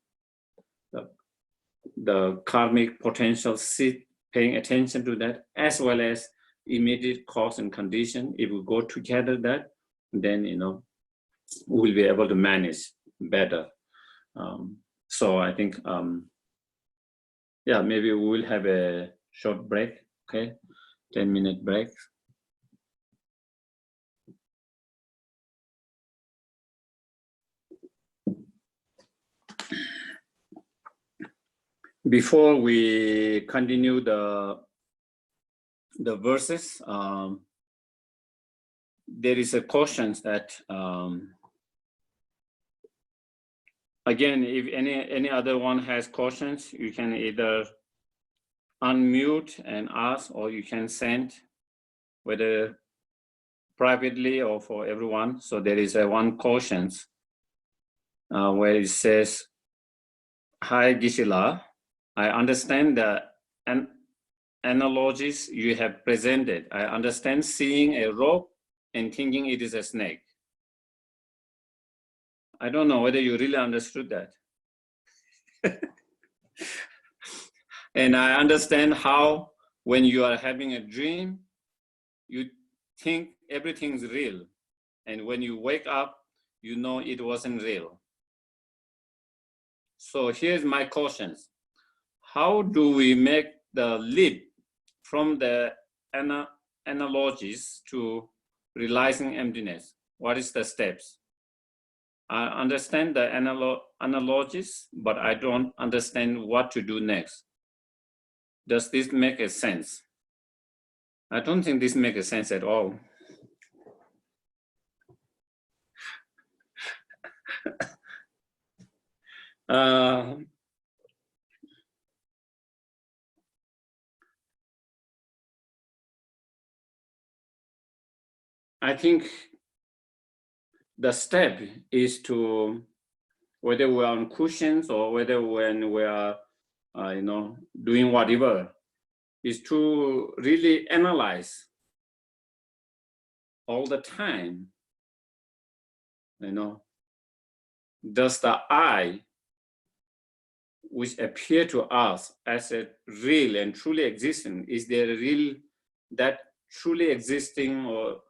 the karmic potential seed, paying attention to that, as well as immediate cause and condition. If we go together that, then, you know, we'll be able to manage better. So I think, yeah, maybe we will have a short break, okay? 10-minute break. Before we continue the verses, there is a question that, again, if any other one has questions, you can either unmute and ask, or you can send, whether privately or for everyone. So there is one question where it says, "Hi Geshe, I understand the analogies you have presented. I understand seeing a rope and thinking it is a snake. I don't know whether you really understood that." And I understand how when you are having a dream, you think everything's real. And when you wake up, you know it wasn't real. So here's my questions. How do we make the leap from the analogies to realizing emptiness? What is the steps? I understand the analogies, but I don't understand what to do next. Does this make a sense? I don't think this makes a sense at all. I think the step is to, whether we're on cushions or whether when we are, you know, doing whatever, is to really analyze all the time, does the I, which appear to us as a real and truly existing, is there a real, that truly existing or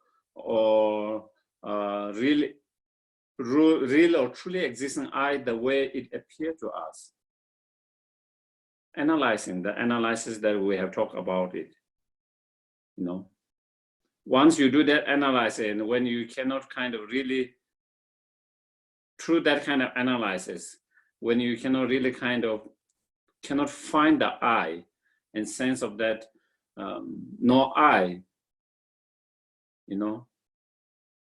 real or truly existing I the way it appeared to us? Analyzing the analysis that we have talked about it, Once you do that analysis, and when you cannot kind of really, through that kind of analysis, when you cannot really cannot find the I and sense of that no I,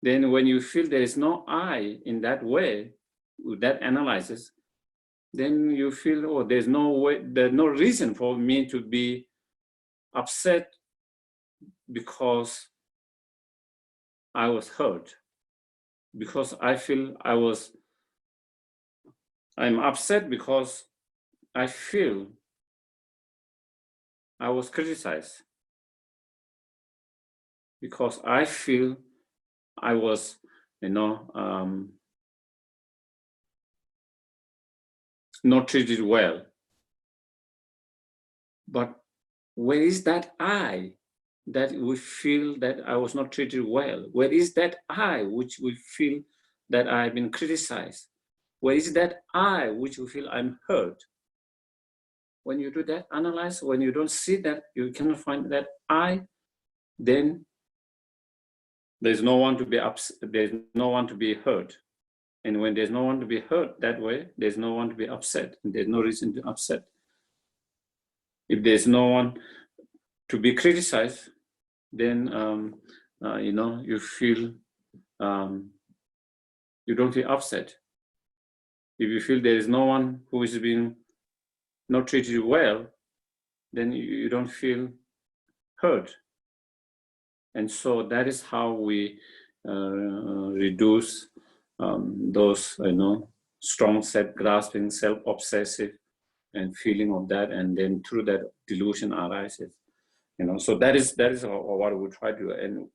then when you feel there is no I in that way, with that analysis, then you feel, oh, there's no reason for me to be upset because I was hurt, because I feel I'm upset because I feel I was criticized, because I feel I was, not treated well. But where is that I that we feel that I was not treated well? Where is that I which we feel that I've been criticized? Where is that I which we feel I'm hurt? When you do that analyze, when you don't see that, you cannot find that I, then there's no one to be upset, there's no one to be hurt. And when there's no one to be hurt that way, there's no one to be upset, and there's no reason to upset. If there's no one to be criticized, then you feel you don't feel upset. If you feel there is no one who is being not treated well, then you don't feel hurt. And so that is how we reduce those, strong self-grasping, self-obsessive, and feeling of that, and then through that delusion arises. So that is what we try to do. And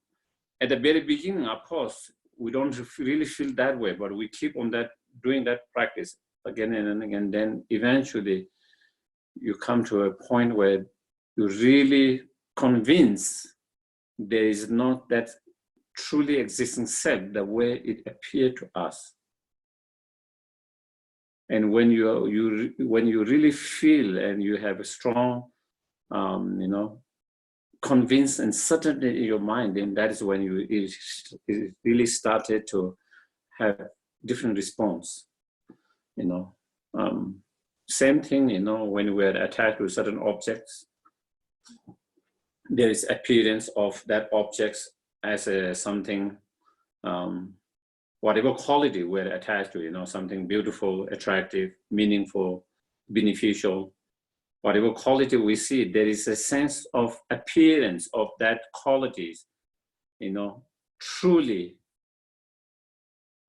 at the very beginning, of course, we don't really feel that way, but we keep on doing that practice again and again. Then eventually, you come to a point where you really convince there is not that truly existing self the way it appeared to us. And when you really feel and you have a strong, convinced and certainty in your mind, then that is when it really started to have different response. Same thing, when we're attached to certain objects, there is appearance of that object as something, whatever quality we're attached to, something beautiful, attractive, meaningful, beneficial, whatever quality we see, there is a sense of appearance of that qualities, truly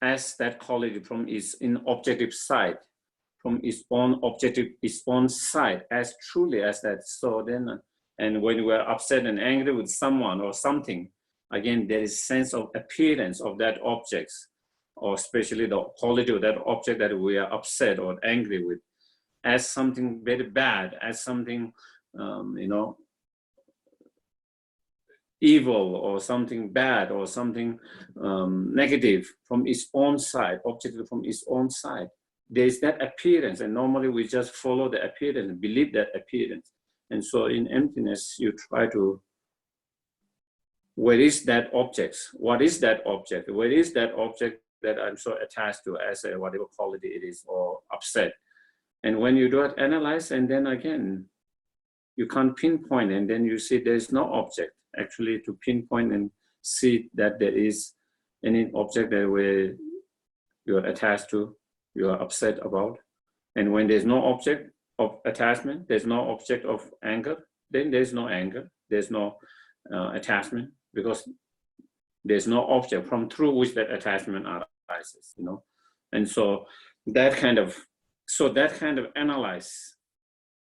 as that quality from its objective side, from its own side, as truly as that. So then, and when we're upset and angry with someone or something, again, there is sense of appearance of that object, or especially the quality of that object that we are upset or angry with, as something very bad, as something, evil, or something bad, or something negative from its own side, object from its own side. There is that appearance, and normally we just follow the appearance and believe that appearance. And so in emptiness, you try to, where is that object? What is that object? Where is that object that I'm so attached to as a whatever quality it is, or upset? And when you do it, analyze, and then again, you can't pinpoint, and then you see there's no object actually to pinpoint and see that there is any object that where you're attached to, you are upset about. And when there's no object of attachment, there's no object of anger, then there's no anger, there's no attachment, because there's no object from through which that attachment arises, And so that kind of analyze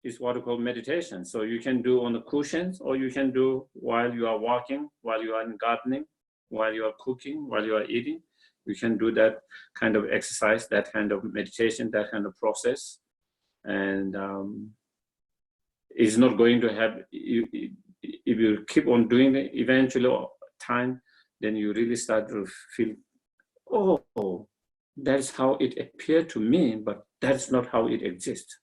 is what we call meditation. So you can do on the cushions, or you can do while you are walking, while you are in gardening, while you are cooking, while you are eating. You can do that kind of exercise, that kind of meditation, that kind of process. And it's not going to have, if you keep on doing it, eventually time, then you really start to feel, oh, that's how it appeared to me, but that's not how it exists.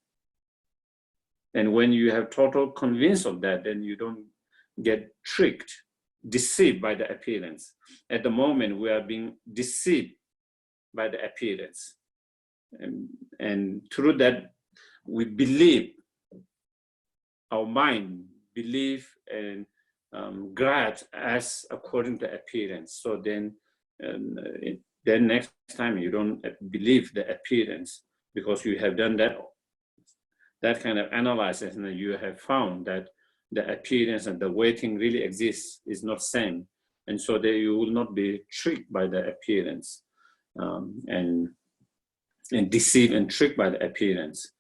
And when you have total convinced of that, then you don't get tricked, deceived by the appearance. At the moment, we are being deceived by the appearance. And through that, we believe, our mind believe and grasp as according to appearance. So then next time you don't believe the appearance, because you have done that kind of analysis, and you have found that the appearance and the way thing really exists is not same. And so that you will not be tricked by the appearance and deceived and tricked by the appearance.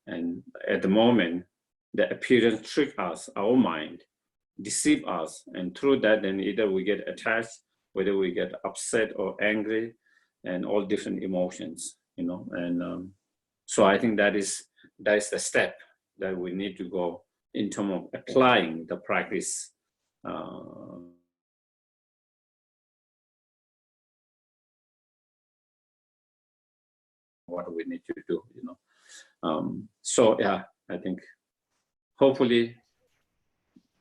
And at the moment, the appearance trick us, our mind, deceive us. And through that, then either we get attached, whether we get upset or angry, and all different emotions, And so I think that is the step that we need to go in terms of applying the practice. What we need to do, So yeah, I think hopefully,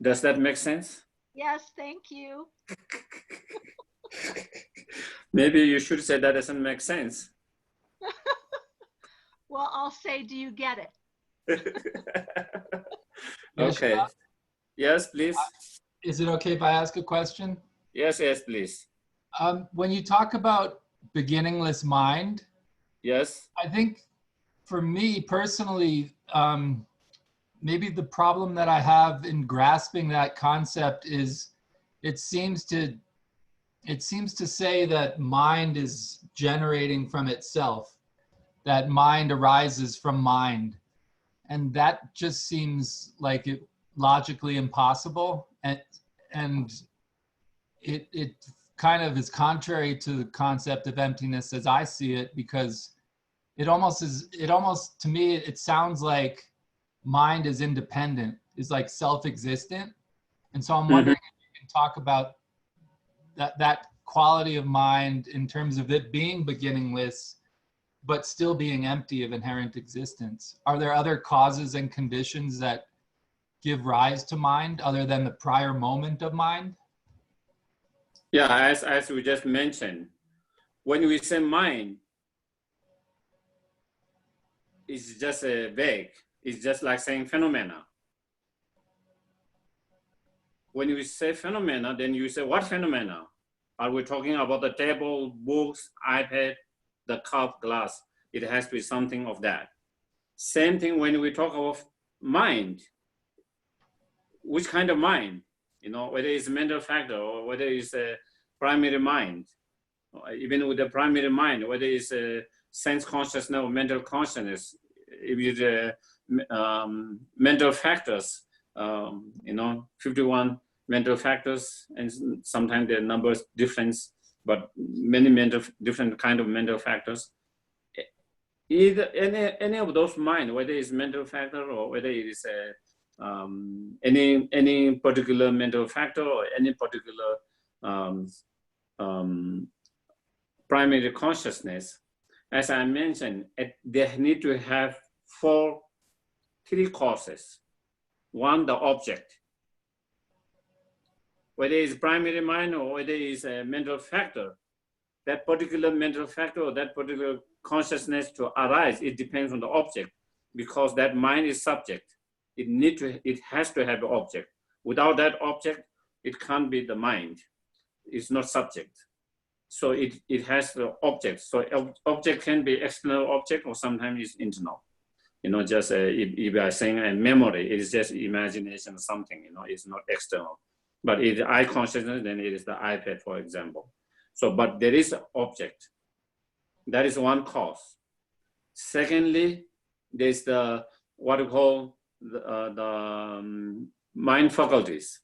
does that make sense? Yes, thank you. Maybe you should say that doesn't make sense. Well, I'll say, do you get it? Okay. Sherab, Yes, please. is it okay if I ask a question? Yes, please. When you talk about beginningless mind, Yes. I think for me personally, maybe the problem that I have in grasping that concept is it seems to say that mind is generating from itself, that mind arises from mind. And that just seems like it logically impossible. And it kind of is contrary to the concept of emptiness as I see it, because it almost, to me, it sounds like mind is independent, is like self-existent. And so I'm wondering if you can talk about that quality of mind in terms of it being beginningless, but still being empty of inherent existence. Are there other causes and conditions that give rise to mind other than the prior moment of mind? Yeah, as we just mentioned, when we say mind, it's just a vague. It's just like saying phenomena. When you say phenomena, then you say, what phenomena? Are we talking about the table, books, iPad, the cup, glass? It has to be something of that. Same thing when we talk of mind. Which kind of mind? Whether it's a mental factor or whether it's a primary mind. Even with the primary mind, whether it's a sense consciousness or mental consciousness, if it's mental factors, 51 mental factors, and sometimes the numbers different, but many different kind of mental factors. Either any of those mind, whether it's mental factor or whether it is any particular mental factor or any particular primary consciousness, as I mentioned, they need to have three causes. One, the object. Whether it's primary mind or whether it's a mental factor, that particular mental factor or that particular consciousness to arise, it depends on the object, because that mind is subject. It has to have an object. Without that object, it can't be the mind. It's not subject. So it has the object. So object can be external object or sometimes it's internal. Just if you are saying a memory, it is just imagination or something, it's not external. But if eye consciousness, then it is the iPad, for example. So, but there is an object. That is one cause. Secondly, there's what we call the mind faculties.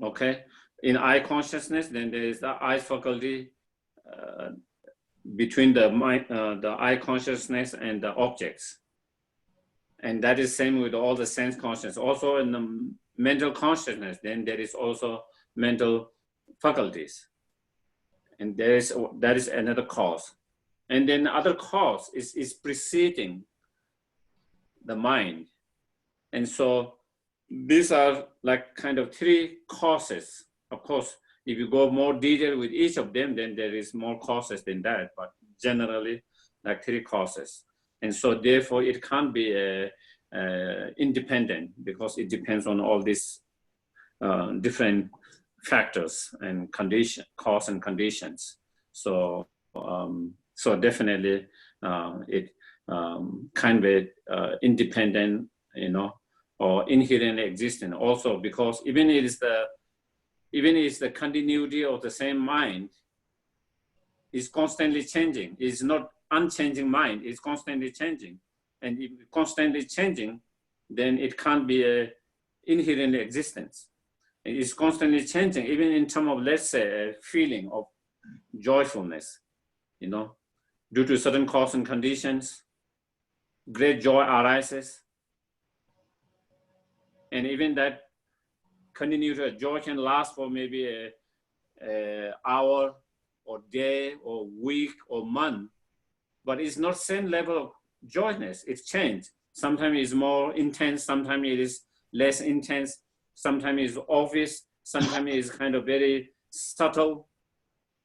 Okay, in eye consciousness, then there is the eye faculty between the mind, the eye consciousness and the objects. And that is same with all the sense consciousness. Also in the mental consciousness, then there is also mental faculties. And that is another cause. And then other cause is preceding the mind. And so these are like kind of three causes. Of course, if you go more detail with each of them, then there is more causes than that, but generally like three causes. And so therefore it can't be independent, because it depends on all these different factors and cause and conditions. So so definitely it can be independent, you know, or inherent existent also, because even it is the continuity of the same mind is constantly changing. It's not unchanging mind, it's constantly changing. And if it's constantly changing, then it can't be a inherent existence. It's constantly changing, even in terms of, let's say, a feeling of joyfulness, you know, due to certain cause and conditions, great joy arises. And even that continuity of joy can last for maybe an hour or day or week or month, but it's not same level of joyness. It's changed. Sometimes it's more intense, sometimes it is less intense, sometimes it's obvious, sometimes it's kind of very subtle.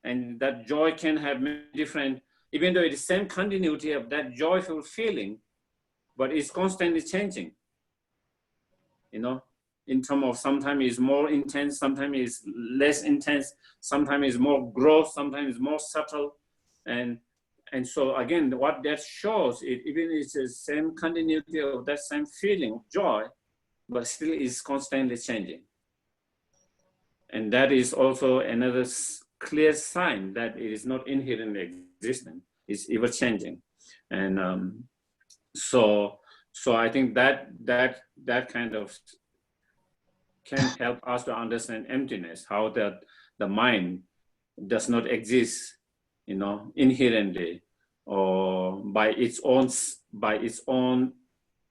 And that joy can have many different, even though it's the same continuity of that joyful feeling, but it's constantly changing, you know, in terms of sometimes it's more intense, sometimes it's less intense, sometimes it's more gross, sometimes it's more subtle. And so again, what that shows, even it's the same continuity of that same feeling of joy, but still is constantly changing. And that is also another clear sign that it is not inherently existent, it's ever changing. And so I think that kind of can help us to understand emptiness, how that the mind does not exist, you know, inherently or by its own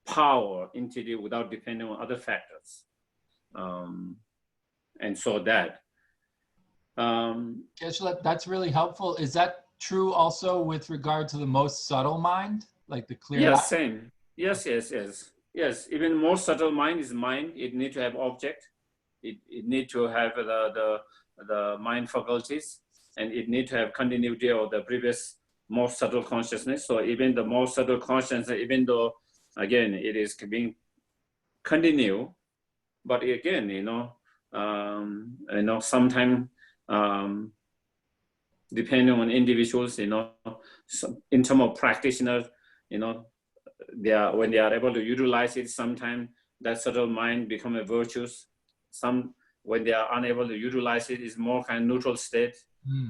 power entity without depending on other factors. And so that. Geshe, that's really helpful. Is that true also with regard to the most subtle mind, like the clear? Yes, same. Yes. Even more subtle mind is mind. It need to have object. It need to have the mind faculties, and it need to have continuity of the previous more subtle consciousness. So even the more subtle consciousness, even though again it is being continue, but again, you know, sometimes depending on individuals, you know, in terms of practitioners, you know, when they are able to utilize it, sometimes that subtle mind become a virtuous. Some, when they are unable to utilize it, is more kind of neutral state.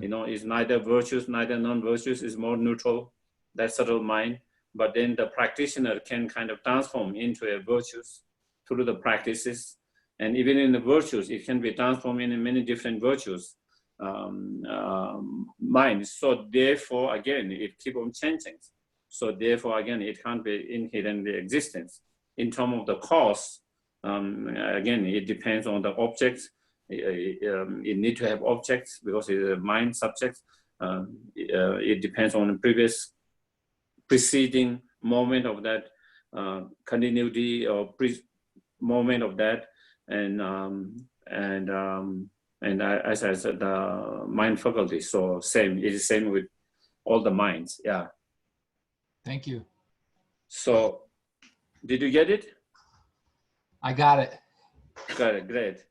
You know, is neither virtuous, neither non-virtuous, is more neutral, that subtle mind. But then the practitioner can kind of transform into a virtuous through the practices. And even in the virtues, it can be transformed in many different virtues minds. So therefore, again, it keeps on changing. So therefore, again, it can't be inherently existence. In terms of the cause, again, it depends on the objects. It need to have objects because it's a mind subject. It depends on the previous preceding moment of that continuity or moment of that, and as I said, the mind faculty. So same, it is same with all the minds. Yeah. Thank you. So, did you get it? I got it. Got it, great.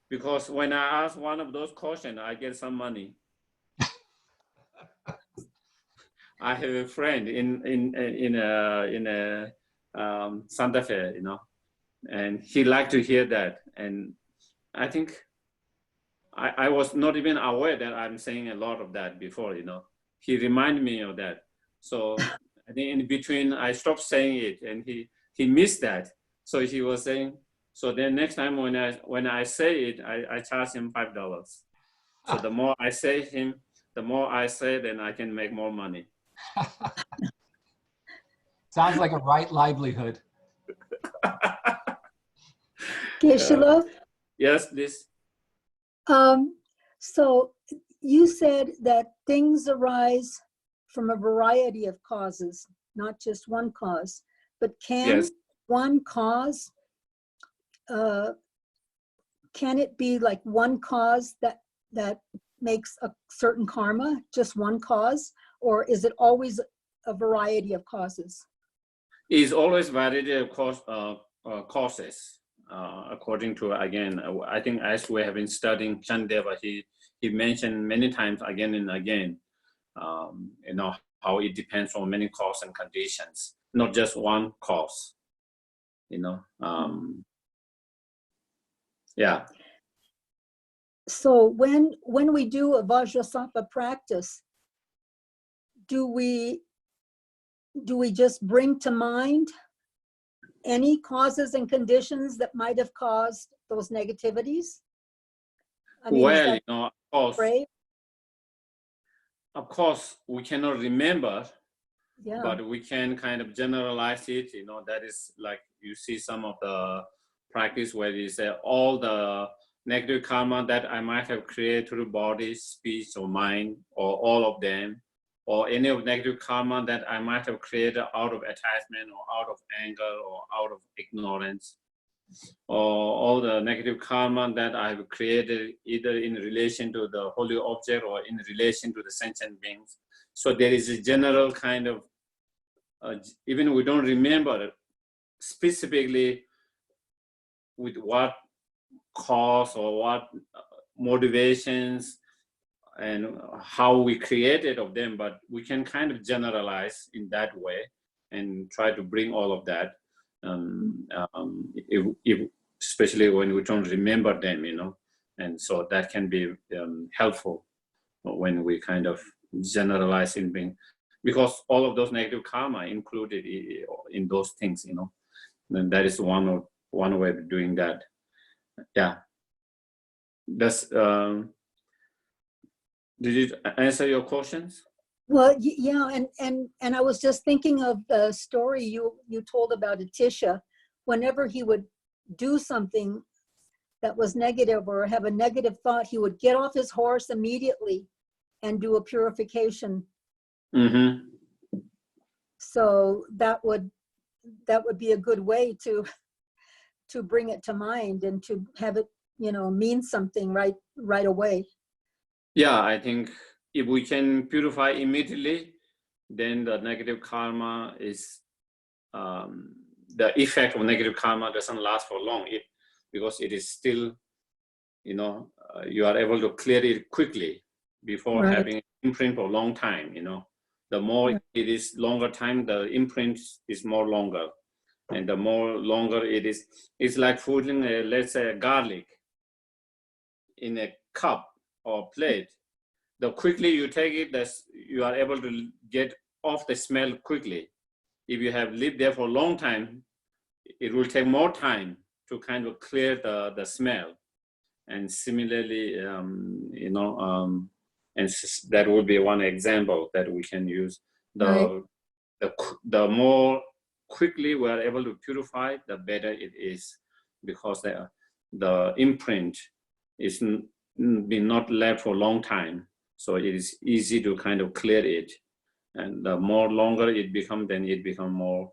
Because when I ask one of those questions, I get some money. I have a friend in Santa Fe, you know, and he liked to hear that. And I think I was not even aware that I'm saying a lot of that before, you know. He reminded me of that. So I think in between I stopped saying it, and he missed that. So he was saying, So then next time when I say it, I charge him $5. So the more I say him, the more I say, then I can make more money. Sounds like a right livelihood. Geshe-la, Yes, this. so you said that things arise from a variety of causes, not just one cause, but can Yes. one cause, can it be like one cause that makes a certain karma, just one cause, or is it always a variety of causes? Is always variety of causes, according to, again, I think as we have been studying Chandeva, he mentioned many times again and again, you know, how it depends on many causes and conditions, not just one cause, you know. Yeah. So when we do a Vajrasattva practice, do we just bring to mind any causes and conditions that might have caused those negativities? I mean, Well, you know, brave? of course, we cannot remember, Yeah. but we can kind of generalize it. You know, that is like you see some of the practice where you say all the negative karma that I might have created through body, speech, or mind, or all of them, or any of negative karma that I might have created out of attachment or out of anger or out of ignorance, or all the negative karma that I have created either in relation to the holy object or in relation to the sentient beings. So there is a general kind of, even we don't remember specifically with what cause or what motivations and how we created of them, but we can kind of generalize in that way and try to bring all of that, if especially when we don't remember them, you know, and so that can be helpful when we kind of generalize in being, because all of those negative karma included in those things, you know, and that is one way of doing that. Yeah. That's did it answer your questions? Well, yeah, and I was just thinking of the story you told about Atisha. Whenever he would do something that was negative or have a negative thought, he would get off his horse immediately and do a purification. Mm-hmm. So that would be a good way to bring it to mind and to have it, you know, mean something right away. Yeah, I think if we can purify immediately, then the negative karma is, the effect of negative karma doesn't last for long, because it is still, you know, you are able to clear it quickly before Right. having an imprint for a long time, you know. The more it is longer time, the imprint is more longer. And the more longer it is, it's like putting, let's say, a garlic in a cup or plate. The quickly you take it, you are able to get off the smell quickly. If you have lived there for a long time, it will take more time to kind of clear the smell. And similarly, you know, and that would be one example that we can use. The more quickly we are able to purify, the better it is, because the imprint is been not left for a long time. So it is easy to kind of clear it. And the more longer it becomes, then it becomes more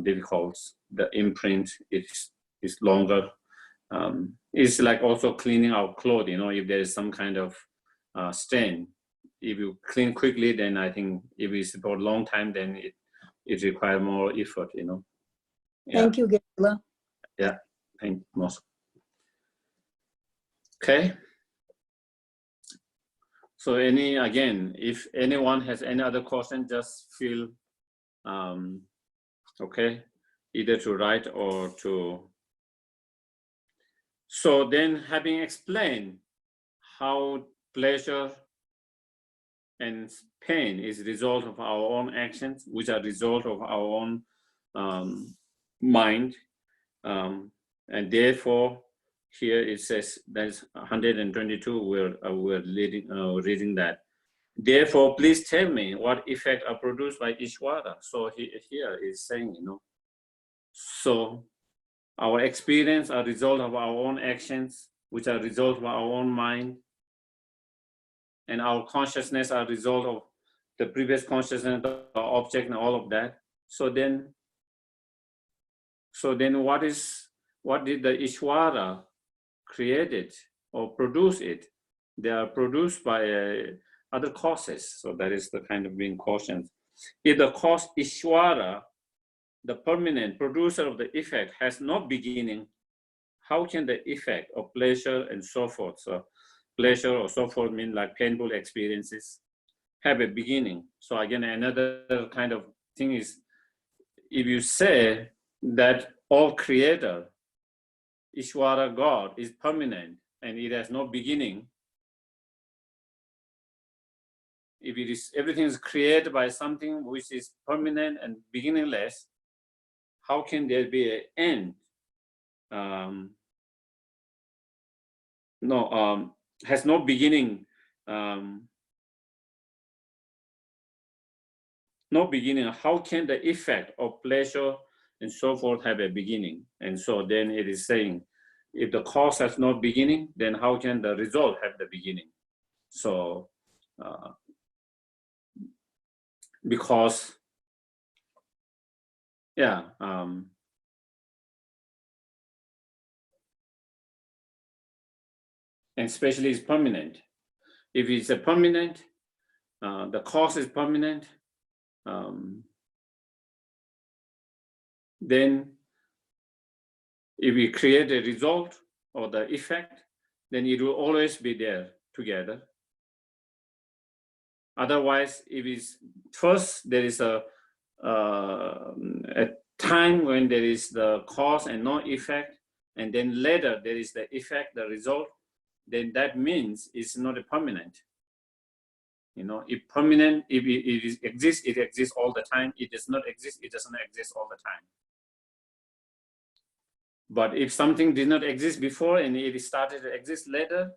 difficult. The imprint is longer. It's like also cleaning our clothes, you know, if there is some kind of stain. If you clean quickly, then I think if it's for a long time, then it requires more effort, you know. Yeah. Thank you, Geshe-la. Yeah, thank you most. Okay. So again, if anyone has any other question, just feel okay, either to write or to. So then, having explained how pleasure and pain is a result of our own actions, which are result of our own mind, And therefore, here it says, that's 122, we're reading that. Therefore, please tell me what effect are produced by Ishvara. So here is saying, so our experience are result of our own actions, which are result of our own mind, and our consciousness are result of the previous consciousness, the object, and all of that. So then what did the Ishvara create it or produce it? They are produced by other causes. So that is the kind of being cautioned. If the cause Ishvara, the permanent producer of the effect, has no beginning, how can the effect of pleasure and so forth, so pleasure or so forth mean like painful experiences, have a beginning? So again, another kind of thing is, if you say that all creator, Ishvara, God, is permanent and it has no beginning, if it is, everything is created by something which is permanent and beginningless, how can there be an end? Has no beginning. No beginning. How can the effect of pleasure and so forth have a beginning? And so then it is saying, if the cause has no beginning, then how can the result have the beginning? So, because, yeah, and especially it's permanent. If it's a permanent, the cause is permanent, then if we create a result or the effect, then it will always be there together. Otherwise, if it's first there is a time when there is the cause and no effect, and then later there is the effect, the result, then that means it's not a permanent. If permanent, if it exists, it exists all the time. It does not exist, it doesn't exist all the time. But if something did not exist before and it started to exist later,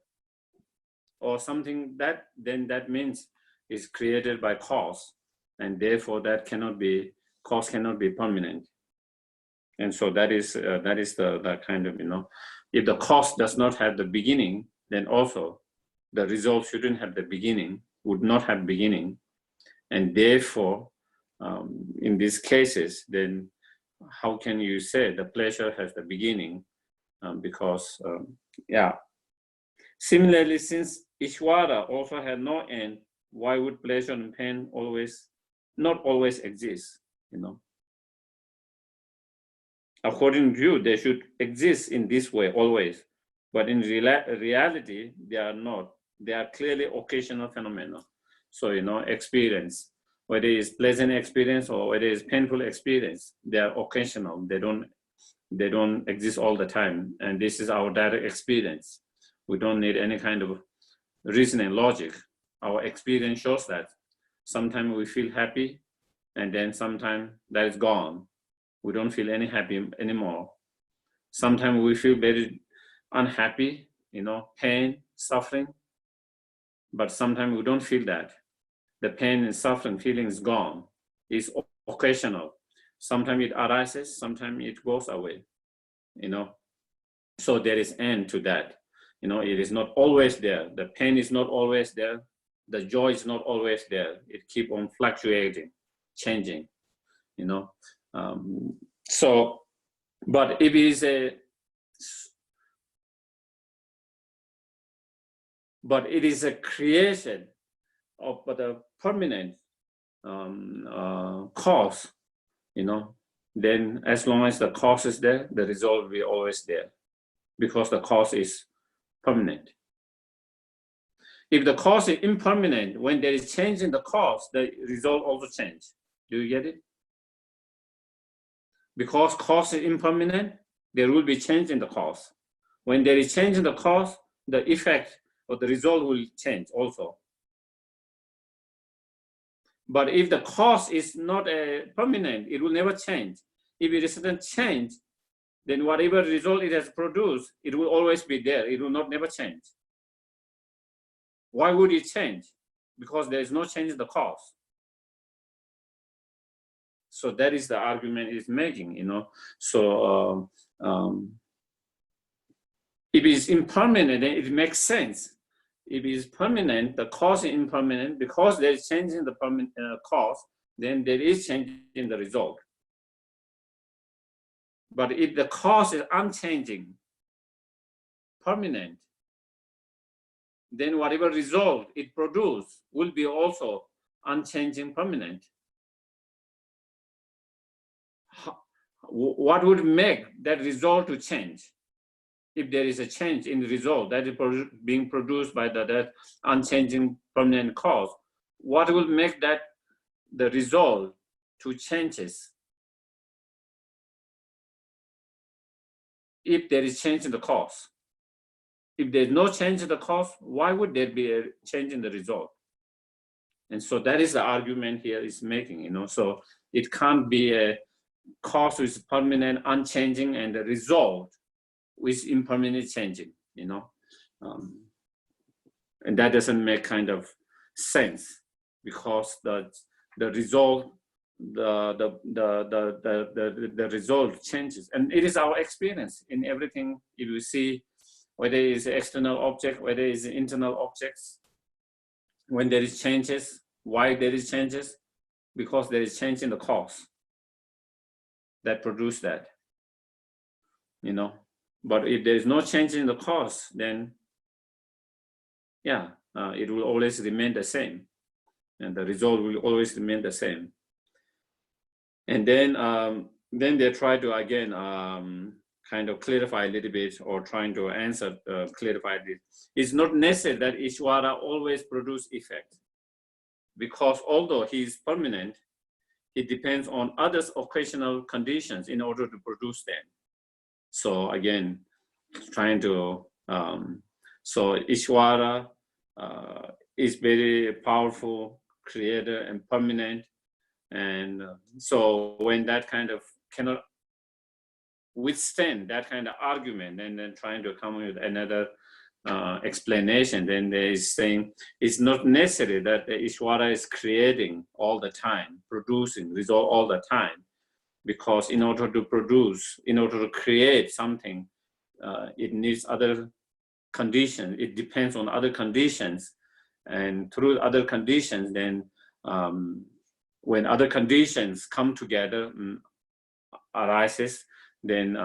or something then that means it's created by cause, and therefore that cause cannot be permanent. And so that is the kind of, if the cause does not have the beginning, then also the result shouldn't have the beginning, would not have beginning. And therefore, in these cases, then how can you say the pleasure has the beginning? Because, Similarly, since Ishvara also had no end, why would pleasure and pain not always exist? According to you, they should exist in this way always, but in reality, they are not. They are clearly occasional phenomena. So, experience, whether it's pleasant experience or whether it's painful experience, they are occasional. They don't exist all the time. And this is our direct experience. We don't need any kind of reasoning logic. Our experience shows that. Sometimes we feel happy, and then sometimes that is gone. We don't feel any happy anymore. Sometimes we feel very unhappy, pain, suffering, but sometimes we don't feel that. The pain and suffering feeling is gone. It's occasional. Sometimes it arises, sometimes it goes away, So there is end to that. It is not always there. The pain is not always there. The joy is not always there. It keeps on fluctuating, changing, but if it is a creation of the permanent cause, then as long as the cause is there, the result will be always there, because the cause is permanent. If the cause is impermanent, when there is change in the cause, the result also changes. Do you get it? Because cause is impermanent, there will be change in the cause. When there is change in the cause, the effect or the result will change also. But if the cause is not permanent, it will never change. If it doesn't change, then whatever result it has produced, it will always be there. It will not never change. Why would it change? Because there is no change in the cause. So that is the argument it's making, you know. So if it's impermanent, then it makes sense. If it's permanent, the cause is impermanent. Because there is change in the cause, then there is change in the result. But if the cause is unchanging, permanent, then whatever result it produces will be also unchanging, permanent. What would make that result to change? If there is a change in the result that is being produced by that unchanging permanent cause, what will make that the result to changes? If there is change in the cause. If there's no change in the cause, why would there be a change in the result? And so that is the argument here is making, you know. So it can't be a cause which is permanent, unchanging, and the result which is impermanent changing, you know. And that doesn't make kind of sense, because the result, the result changes. And it is our experience in everything. If you see, whether it is external object, whether it is internal objects, when there is changes, why there is changes? Because there is change in the cause that produce that, you know. But if there is no change in the cause, then yeah, it will always remain the same, and the result will always remain the same. And then they try to again kind of clarify a little bit, or trying to answer, clarify this. It's not necessary that Ishvara always produce effect, because although he is permanent, it depends on others' occasional conditions in order to produce them. So again, trying to, so Ishvara is very powerful creator and permanent. And so when that kind of cannot withstand that kind of argument, and then trying to come with another explanation, then there is saying it's not necessary that the Ishvara is creating all the time, producing result all the time, because in order to produce, in order to create something, it needs other conditions. It depends on other conditions, and through other conditions, then when other conditions come together, arises, then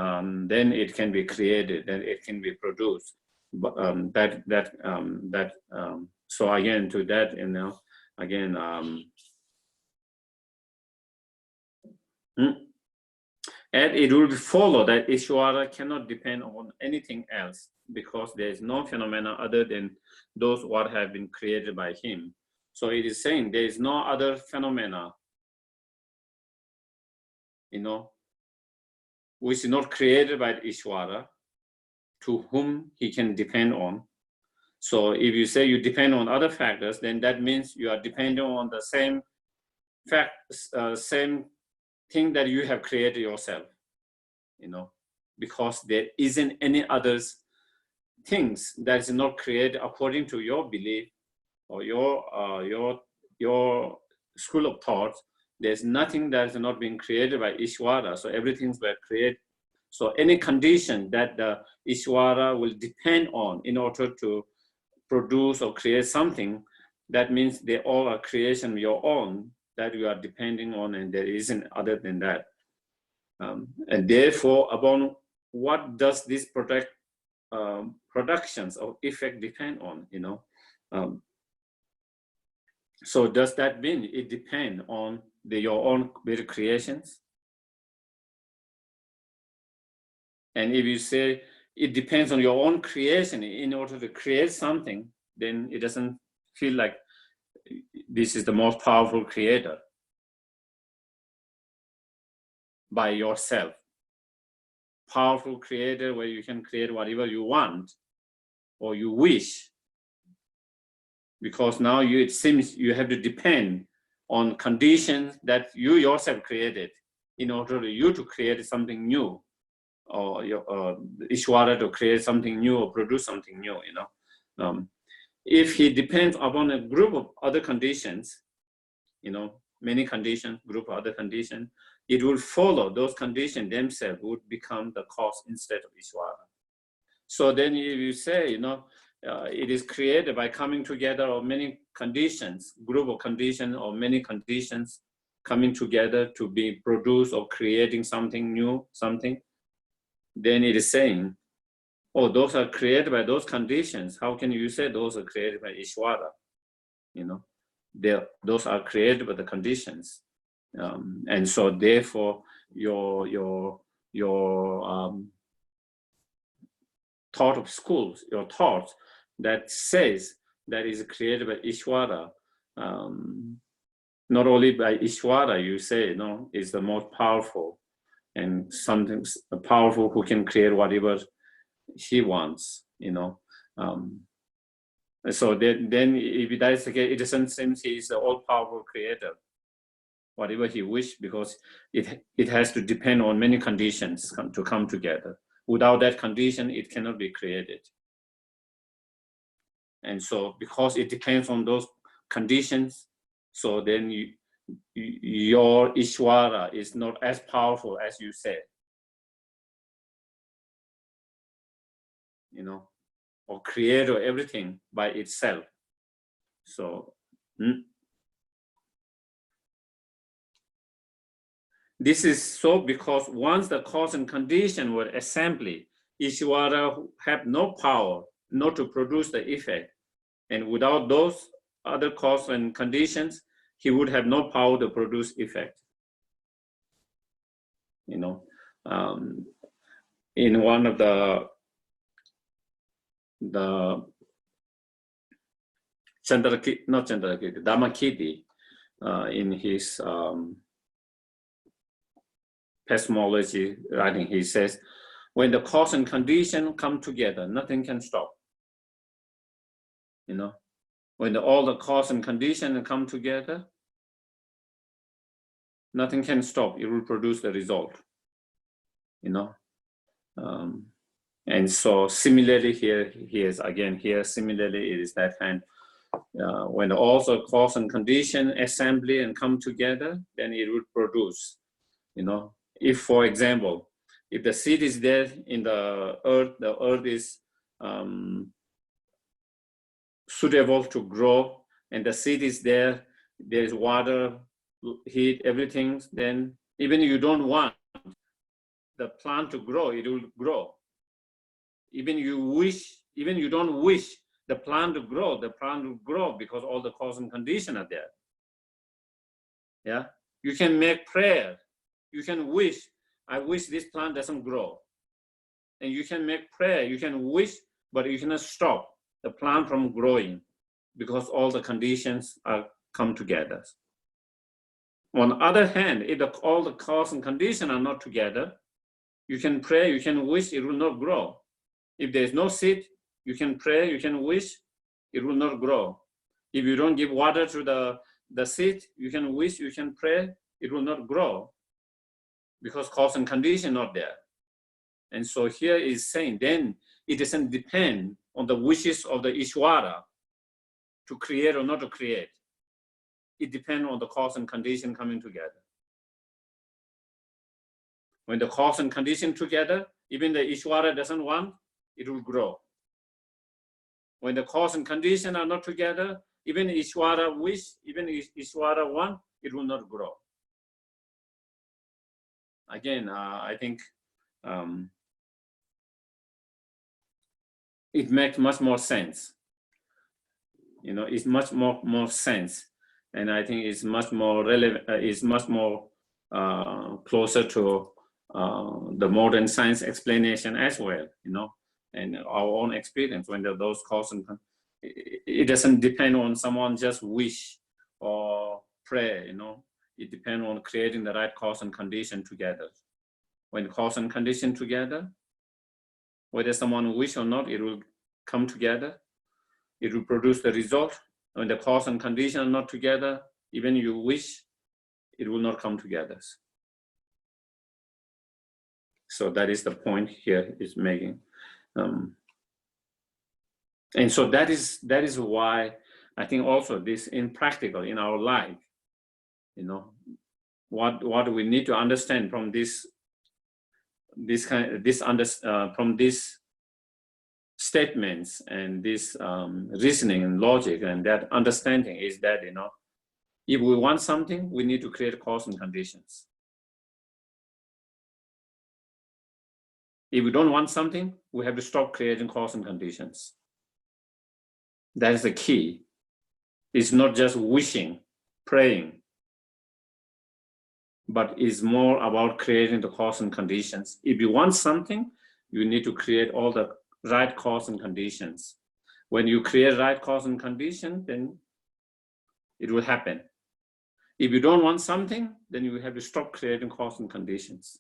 it can be created, then it can be produced. But so again, to that, you know, again, and it will follow that Ishvara cannot depend on anything else, because there is no phenomena other than those what have been created by him. So it is saying there is no other phenomena, you know, which is not created by Ishvara, to whom he can depend on. So if you say you depend on other factors, then that means you are depending on the same fact, same thing that you have created yourself, you know, because there isn't any others things that is not created according to your belief or your school of thought. There's nothing that is not being created by Ishvara. So everything's been created. So any condition that the Ishvara will depend on in order to produce or create something, that means they all are creation of your own that you are depending on, and there isn't other than that. And therefore, upon what does this productions of effect depend on, you know? So does that mean it depends on your own very creations? And if you say it depends on your own creation in order to create something, then it doesn't feel like this is the most powerful creator by yourself. Powerful creator where you can create whatever you want or you wish. Because now it seems you have to depend on conditions that you yourself created in order for you to create something new or Ishvara to create something new or produce something new, if he depends upon a group of other conditions, many conditions, group of other conditions, it will follow those conditions themselves would become the cause instead of Ishvara. So then if you say, it is created by coming together of many conditions, group of conditions or many conditions coming together to be produced or creating something new, then it is saying, oh, those are created by those conditions. How can you say those are created by Ishvara? Those are created by the conditions. And so therefore, your thought of schools, your thought that says that is created by Ishvara, not only by Ishvara, you say, is the most powerful and something powerful who can create whatever he wants, So then if that is the case, it doesn't seem he is the all-powerful creator, whatever he wishes, because it has to depend on many conditions to come together. Without that condition, it cannot be created. And so because it depends on those conditions, so then your Ishvara is not as powerful as you said. Or create everything by itself. So this is so because once the cause and condition were assembly, Ishvara have no power not to produce the effect. And without those other cause and conditions, he would have no power to produce effect. In one of the Dhammakiti, in his epistemology writing, he says, when the cause and condition come together, nothing can stop. When all the cause and condition come together, nothing can stop. It will produce the result. And so similarly similarly it is that kind. When all the cause and condition assembly and come together, then it will produce. If, for example, if the seed is there in the earth is suitable to grow, and the seed is there is water, heat, everything, then even you don't want the plant to grow, it will grow. Even you don't wish the plant to grow, the plant will grow because all the cause and condition are there. Yeah, you can make prayer. You can wish, I wish this plant doesn't grow. And you can make prayer, you can wish, but you cannot stop the plant from growing because all the conditions are come together. On the other hand, if all the cause and condition are not together, you can pray, you can wish, it will not grow. If there is no seed, you can pray, you can wish, it will not grow. If you don't give water to the seed, you can wish, you can pray, it will not grow because cause and condition not there. And so here is saying, then it doesn't depend on the wishes of the Ishvara to create or not to create. It depends on the cause and condition coming together. When the cause and condition together, even the Ishvara doesn't want, it will grow. When the cause and condition are not together, even Ishvara wish, even Ishvara want, it will not grow. Again, I think it makes much more sense. It's much more sense, and I think it's much more relevant. It's much more closer to the modern science explanation as well. And our own experience when those cause and it doesn't depend on someone just wish or pray. It depends on creating the right cause and condition together. When cause and condition together, whether someone wish or not, it will come together. It will produce the result. When the cause and condition are not together, even you wish, it will not come together. So that is the point here is making. And so that is why I think also this in practical in our life, you know, what we need to understand from from these statements and this reasoning and logic and that understanding is that, you know, if we want something, we need to create cause and conditions. If we don't want something, we have to stop creating cause and conditions. That is the key. It's not just wishing, praying, but it's more about creating the cause and conditions. If you want something, you need to create all the right cause and conditions. When you create right cause and condition, then it will happen. If you don't want something, then you have to stop creating cause and conditions.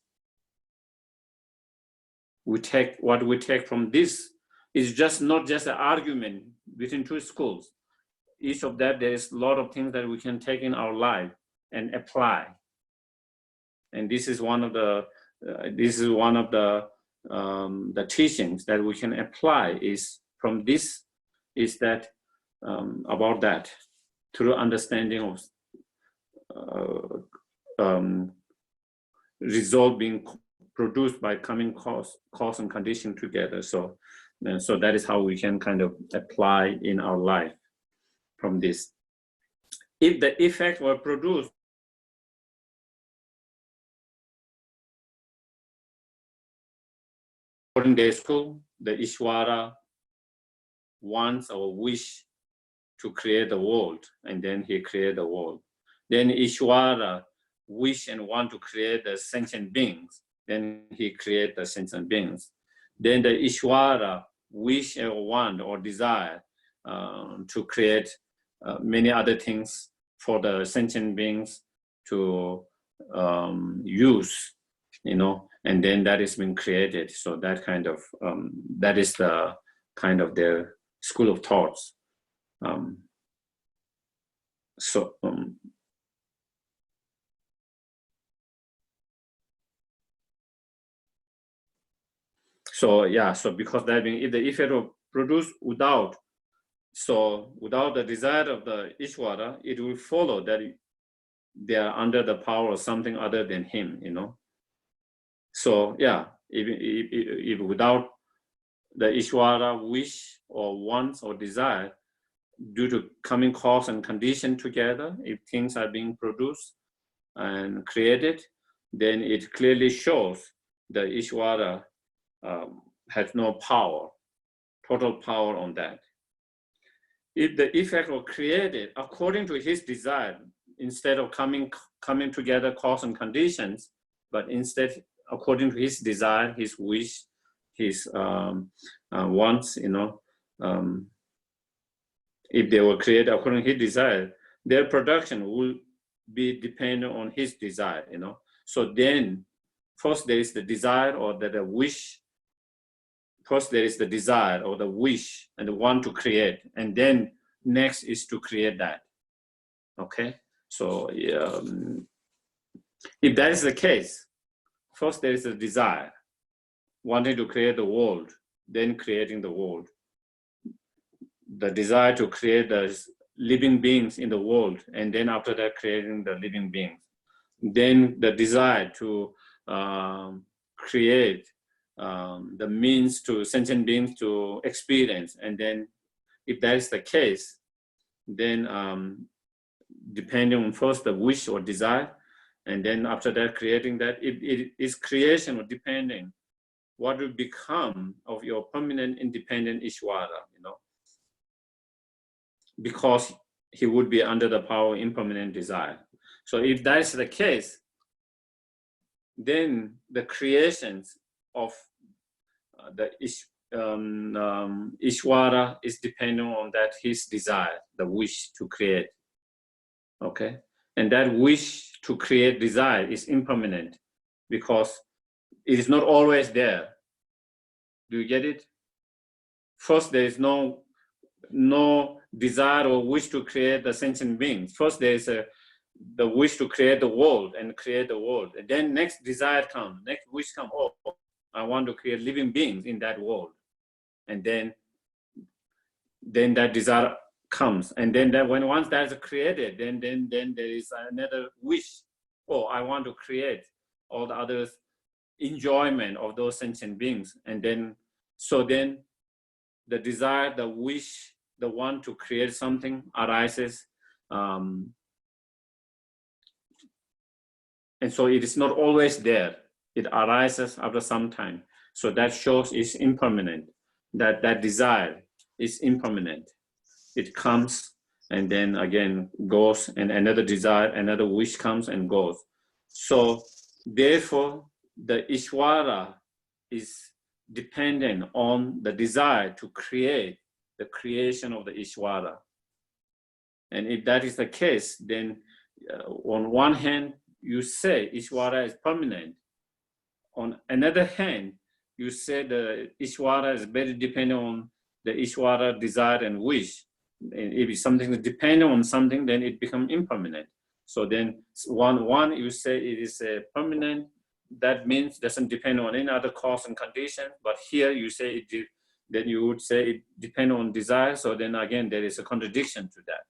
What we take from this is just not just an argument between two schools. Each of that, there is a lot of things that we can take in our life and apply. And this is one of the teachings that we can apply is from this, is that about that through understanding of result being produced by coming cause and condition together. So that is how we can kind of apply in our life from this. If the effect were produced according to the school, the Ishvara wants or wish to create the world, and then he created the world. Then Ishvara wish and want to create the sentient beings, then he created the sentient beings. Then the Ishvara wish or want or desire to create many other things for the sentient beings to use, you know, and then that is being created. So that kind of, that is the kind of their school of thoughts. So yeah, so because that being, if the effect of produced without the desire of the Ishvara, it will follow that they are under the power of something other than him, you know. So yeah, if without the Ishvara wish or wants or desire, due to coming cause and condition together, if things are being produced and created, then it clearly shows the Ishvara has no power, total power on that. If the effect was created according to his desire, instead of coming together cause and conditions, but instead according to his desire, his wish, his wants, you know, if they were created according to his desire, their production will be dependent on his desire, you know. So then, first there is the desire or the wish. First there is the desire or the wish and the want to create, and then next is to create that. Okay, so if that is the case, first there is a desire, wanting to create the world, then creating the world. The desire to create the living beings in the world, and then after that creating the living beings. Then the desire to create the means to sentient beings to experience. And then if that is the case, then depending on first the wish or desire, and then after that creating that, it is creation or depending what will become of your permanent independent Ishvara, you know, because he would be under the power of impermanent desire. So if that is the case, then the creations of the Ishvara is dependent on that his desire, the wish to create. Okay, and that wish to create desire is impermanent because it is not always there. Do you get it? First, there is no desire or wish to create the sentient beings. First, there is the wish to create the world and create the world. And then next desire comes, next wish comes. Oh, I want to create living beings in that world. And then that desire comes. And then once that's created, then there is another wish. Oh, I want to create all the others enjoyment of those sentient beings. And then the desire, the wish, the want to create something arises. And so it is not always there. It arises after some time. So that shows it's impermanent. That desire is impermanent. It comes and then again goes, and another desire, another wish comes and goes. So therefore, the Ishvara is dependent on the desire to create the creation of the Ishvara. And if that is the case, then on one hand, you say Ishvara is permanent. On another hand, you say the Ishvara is very dependent on the Ishvara desire and wish. And if something is dependent on something, then it becomes impermanent. So then one you say it is permanent. That means doesn't depend on any other cause and condition. But here you say then you would say it depends on desire. So then again, there is a contradiction to that.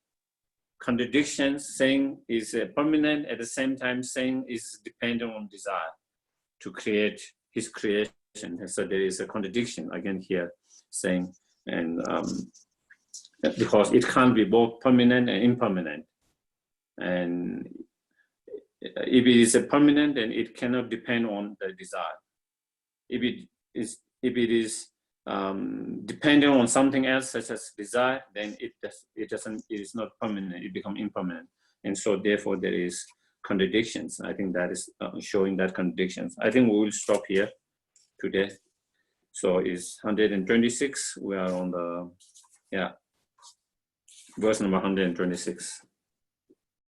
Contradictions saying is permanent, at the same time saying is dependent on desire to create his creation. And so there is a contradiction again here saying, and because it can't be both permanent and impermanent. And if it is a permanent, then it cannot depend on the desire. If it is dependent on something else, such as desire, then it is not permanent. It becomes impermanent, and so therefore there is contradictions. I think that is showing that contradictions. I think we will stop here today. So it's 126. We are on the verse number 126.